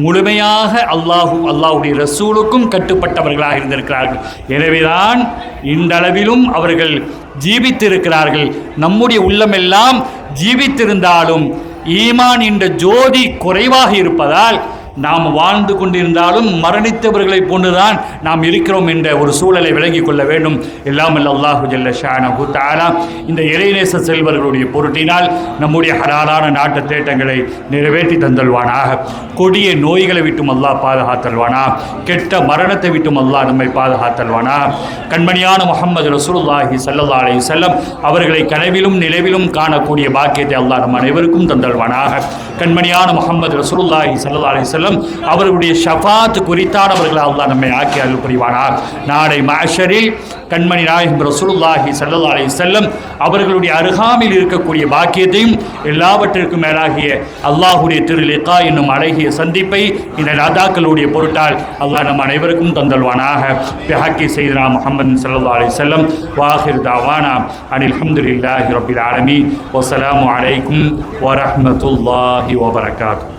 முழுமையாக அல்லாஹுடைய ரசூலுக்கும் கட்டுப்பட்டவர்களாக இருந்திருக்கிறார்கள். எனவேதான் இந்த அளவிலும் அவர்கள் ஜீவித்திருக்கிறார்கள். நம்முடைய உள்ளமெல்லாம் ஜீவித்திருந்தாலும் ஈமான் என்ற ஜோதி குறைவாக இருப்பதால் நாம் வாழ்ந்து கொண்டிருந்தாலும் மரணித்தவர்களை போன்றுதான் நாம் இருக்கிறோம் என்ற ஒரு சூழலை விளங்கிக் கொள்ள வேண்டும். எல்லாம் அல்லாஹு ஜல்ல ஷானஹு தஆலா இந்த இறைநேச செல்வர்களுடைய பொருட்டினால் நம்முடைய ஹலாலான நாட்டு தேட்டங்களை நிறைவேற்றி தந்தல்வானாக. கொடிய நோய்களை விட்டும் அல்லாஹ் பாதுகாத்தல்வானா, கெட்ட மரணத்தை விட்டும் அல்லாஹ் நம்மை பாதுகாத்தல்வானா. கண்மணியான முஹம்மது ரசூலுல்லாஹி ஸல்லல்லாஹு அலைஹி வஸல்லம் அவர்களை கனவிலும் நிலவிலும் காணக்கூடிய பாக்கியத்தை அல்லாஹ் நம் அனைவருக்கும் தந்தல்வானாக. கண்மணியான முஹம்மது ரசூலுல்லாஹி ஸல்லல்லாஹு அலைஹி வஸல்லம் அவர்களுடைய ஷஃபாத் குறித்தானவர்களை அல்லாஹ் நம்மை ஆக்கி அருள் புரிவானார். நாளை மஹ்ஷரில் கண்மணி நாயகம் ரசூலுல்லாஹி ஸல்லல்லாஹு அலைஹி வஸல்லம் அவர்களுடைய அருகாமையில் இருக்கக்கூடிய பாக்கியத்தையும் எல்லாவற்றிற்கும் மேலாகிய அல்லாஹுடைய திருலிகா என்னும் அழகிய சந்திப்பை இந்த ராதாக்களுடைய பொருட்டால் அல்லாஹ் நம் அனைவருக்கும் தந்தல்வானாக. பிஹக்கி சையதுனா முஹம்மது ஸல்லல்லாஹு அலைஹி வஸல்லம் வாஹிர் தாவானா அனில் ஹம்துலில்லாஹி ரப்பில் ஆலமீன். வஸ்ஸலாமு அலைக்கும் வரஹ்மத்துல்லாஹி வபரகாத்துஹு.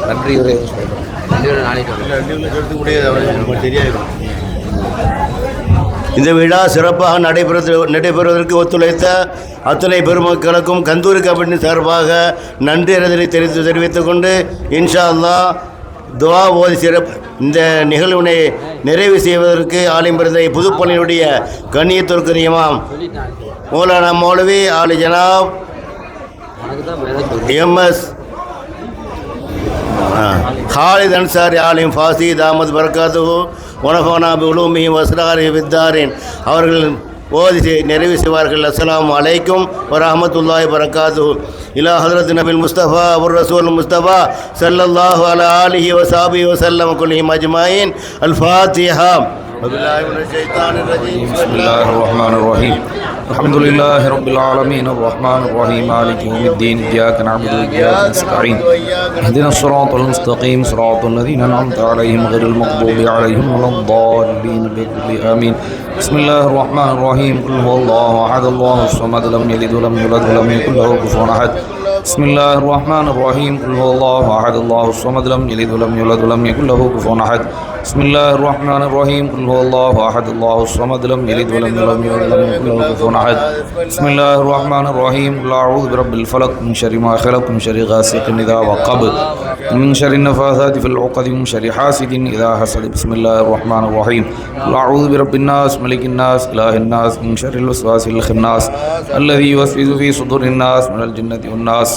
நன்றி உரை நாளைக்கு தெரியாது. இந்த விழா சிறப்பாக நடைபெறுவதற்கு ஒத்துழைத்த அத்துணை பெருமக்களுக்கும் கந்தூரி கமிட்டி சார்பாக நன்றி அறிதலை தெரிவித்துக் கொண்டு இன்ஷா அல்லாஹ் துவா ஓதி இந்த நிகழ்வினை நிறைவு செய்வதற்கு ஆலிம்பிரதை புதுப்பள்ளியுடைய கண்ணியத்திற்குரிய இமாம் மௌலானா மௌலவி ஆலி ஜனாப் எம்எஸ் ஹாலித் அன்சாரி ஆலிம் ஃபாசி தாமத் பரக்காத்துஹு வனஃபனா பிஉலூமிஹி வஸ்ராரிஹி ஃபித்தாரின் அவர்கள் ஓதி நிறைவு செய்வார்கள். அஸ்ஸலாமு அலைக்கும் வரஹ்மத்துல்லாஹி வரகாத்துஹு. இலா ஹதரத் நபில் முஸ்தபா அவர் ரசூல் முஸ்தபா ஸல்லல்லாஹு அலா ஆலிஹி வஸஹபிஹி வஸல்லம் குல்லிஹிம் அஜ்மாயின். அல் ஃபாத்திஹா. بسم الله الرحمن الرحيم الحمد لله رب العالمين الرحمن الرحيم مالك يوم الدين إياك نعبد وإياك نستعين اهدنا الصراط المستقيم صراط الذين أنعمت عليهم غير المغضوب عليهم ولا الضالين آمين. بسم الله الرحمن الرحيم قل هو الله أحد الله الصمد لم يلد ولم يولد ولم يكن له كفوا أحد. بسم الله الرحمن الرحيم قل هو الله أحد الله الصمد لم يلد ولم يولد ولم يكن له كفوا أحد. بسم الله الرحمن الرحيم قل هو الله أحد الله الصمد لم يلد ولم يولد ولم يكن له كفوا أحد. بسم الله الرحمن الرحيم قل أعوذ برب الفلق من شر ما خلق من شر غاسق إذا وقب من شر النفاثات في العقد من شر حاسد إذا حسد. بسم الله الرحمن الرحيم قل أعوذ برب الناس ملك الناس إله الناس من شر الوسواس الخناس الذي يوسوس في صدور الناس من الجنة والناس.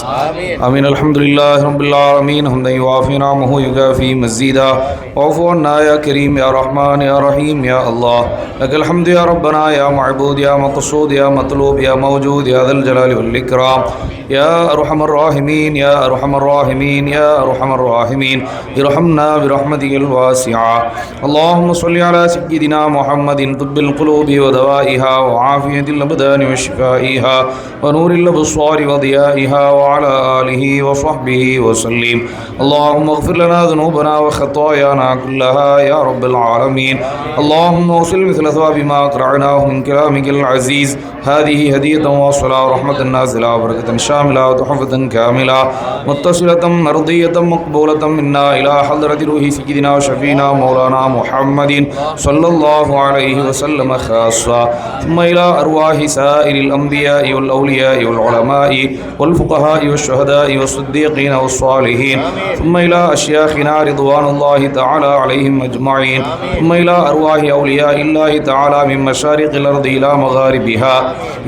آمين. الحمد لله رب العالمين حمدا يوافي نعمه يكافي مزيدا. واعف عنا يا كريم يا رحمن يا رحيم يا الله. لك الحمد يا ربنا يا معبود يا مقصود يا مطلوب يا موجود يا ذا الجلال والإكرام يا أرحم الراحمين يا أرحم الراحمين يا أرحم الراحمين. ارحمنا برحمتك الواسعة. اللهم صل على سيدنا محمد طب القلوب ودوائها وعافية الأبدان وشفائها ونور الأبصار وضيائها وعلى آله وصحبه وسلم. اللهم اغفر لنا ذنوبنا وخطايانا كلها يا رب العالمين. اللهم وصل مثل ثواب ما أقرعناه من كلامك العزيز. هذه هدية وصلاة رحمة نازلة وبركة شاملة وتحفة كاملة متصلة مرضية مقبولة منا إلى حضرة روح سيدنا وشفينا مولانا محمد صلى الله عليه وسلم خاصة ثم إلى أرواح سائر الأنبياء والأولياء والعلماء والفقهاء والشهداء والصديقين والصالحين ثم إلى أشياخنا رضوان الله تعالى عليهم أجمعين ثم إلى أرواح أولياء الله تعالى من مشارق الأرض إلى مغاربها.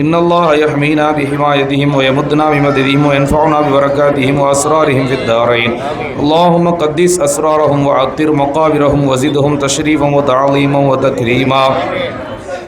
إن الله يحمينا بحمايتهم ويمدنا بمددهم وينفعنا ببركاتهم وأسرارهم في الدارين. اللهم قدس أسرارهم وعطر مقابرهم وزدهم تشريفا وتعظيما وتكريما.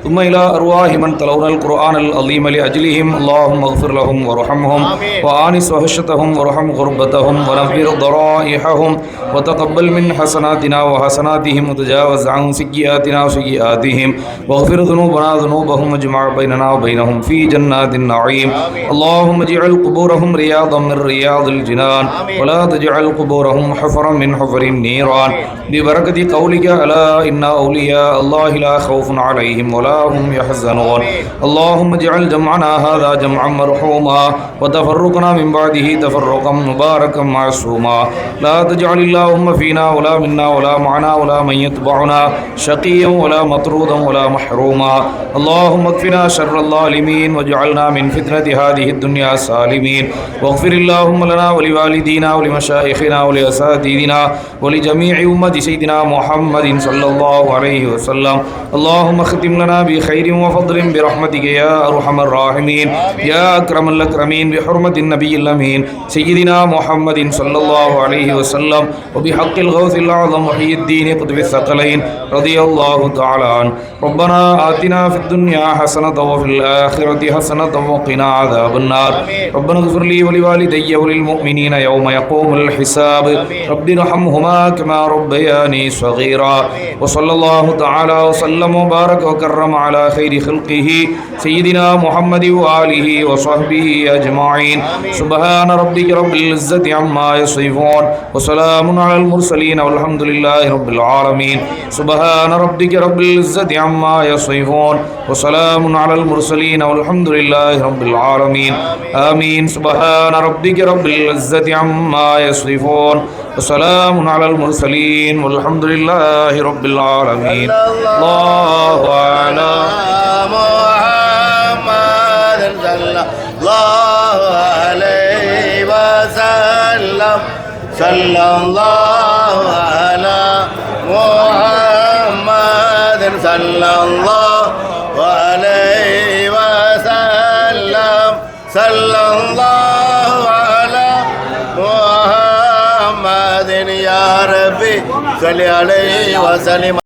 ثم إلى أرواح من تلون القرآن العظيم لأجلهم. اللهم اغفر لهم وارحمهم وآنس وحشتهم وارحم غربتهم ونفر ضرائحهم وتقبل من حسناتنا وحسناتهم وتجاوز عن سيئاتنا وسيئاتهم واغفر ذنوبنا ذنوبهم واجمع بيننا وبينهم في جنات النعيم. اللهم اجعل قبورهم رياضا من رياض الجنان ولا تجعل قبورهم حفرا من حفر النيران ببركة قولك ألا إن أولياء الله لا خوف عليهم ولا هم يحزنون. اللهم اجعل جمعنا هذا جمعا مرحوما وتفرقنا من بعده تفرقا مباركا معصوما. لا تجعل اللهم فينا ولا منا ولا معنا ولا من يتبعنا شقيا ولا مطرودا ولا محروما. اللهم اكفنا شر الظالمين واجعلنا من فتنة هذه الدنيا سالمين. واغفر اللهم لنا ولوالدينا ولمشايخنا ولأساتذتنا ولجميع أمة سيدنا محمد صلى الله عليه وسلم. اللهم اختم لنا بخير وفضل برحمتك يا أرحم الراحمين يا أكرم الأكرمين بحرمة النبي الأمين سيدنا محمد صلى الله عليه وسلم وبحق الغوث الأعظم محي الدين قطب الثقلين رضي الله تعالى عنه. ربنا آتنا في الدنيا حسنة وفي الآخرة حسنة وقنا عذاب النار. ربنا اغفر لي ولوالدي وللمؤمنين يوم يقوم الحساب. رب ارحمهما كما ربياني صغيرا. وصلى الله تعالى وسلم وبارك وكرم على خير خلقه سيدنا محمد وآله وصحبه أجمعين. سبحان ربك رب العزة عما يصفون وسلام على المرسلين والحمد لله رب العالمين. سبحان ربك رب العزة عما يصفون وسلام على المرسلين والحمد لله رب العالمين. آمين. سبحان ربك رب العزة عما يصفون وسلام على المرسلين والحمد لله رب العالمين. الله أعلم. محمد صلى الله عليه وسلم صلى الله على محمد صلى الله عليه وسلم صلى الله على محمد يا ربي صل عليه وسلم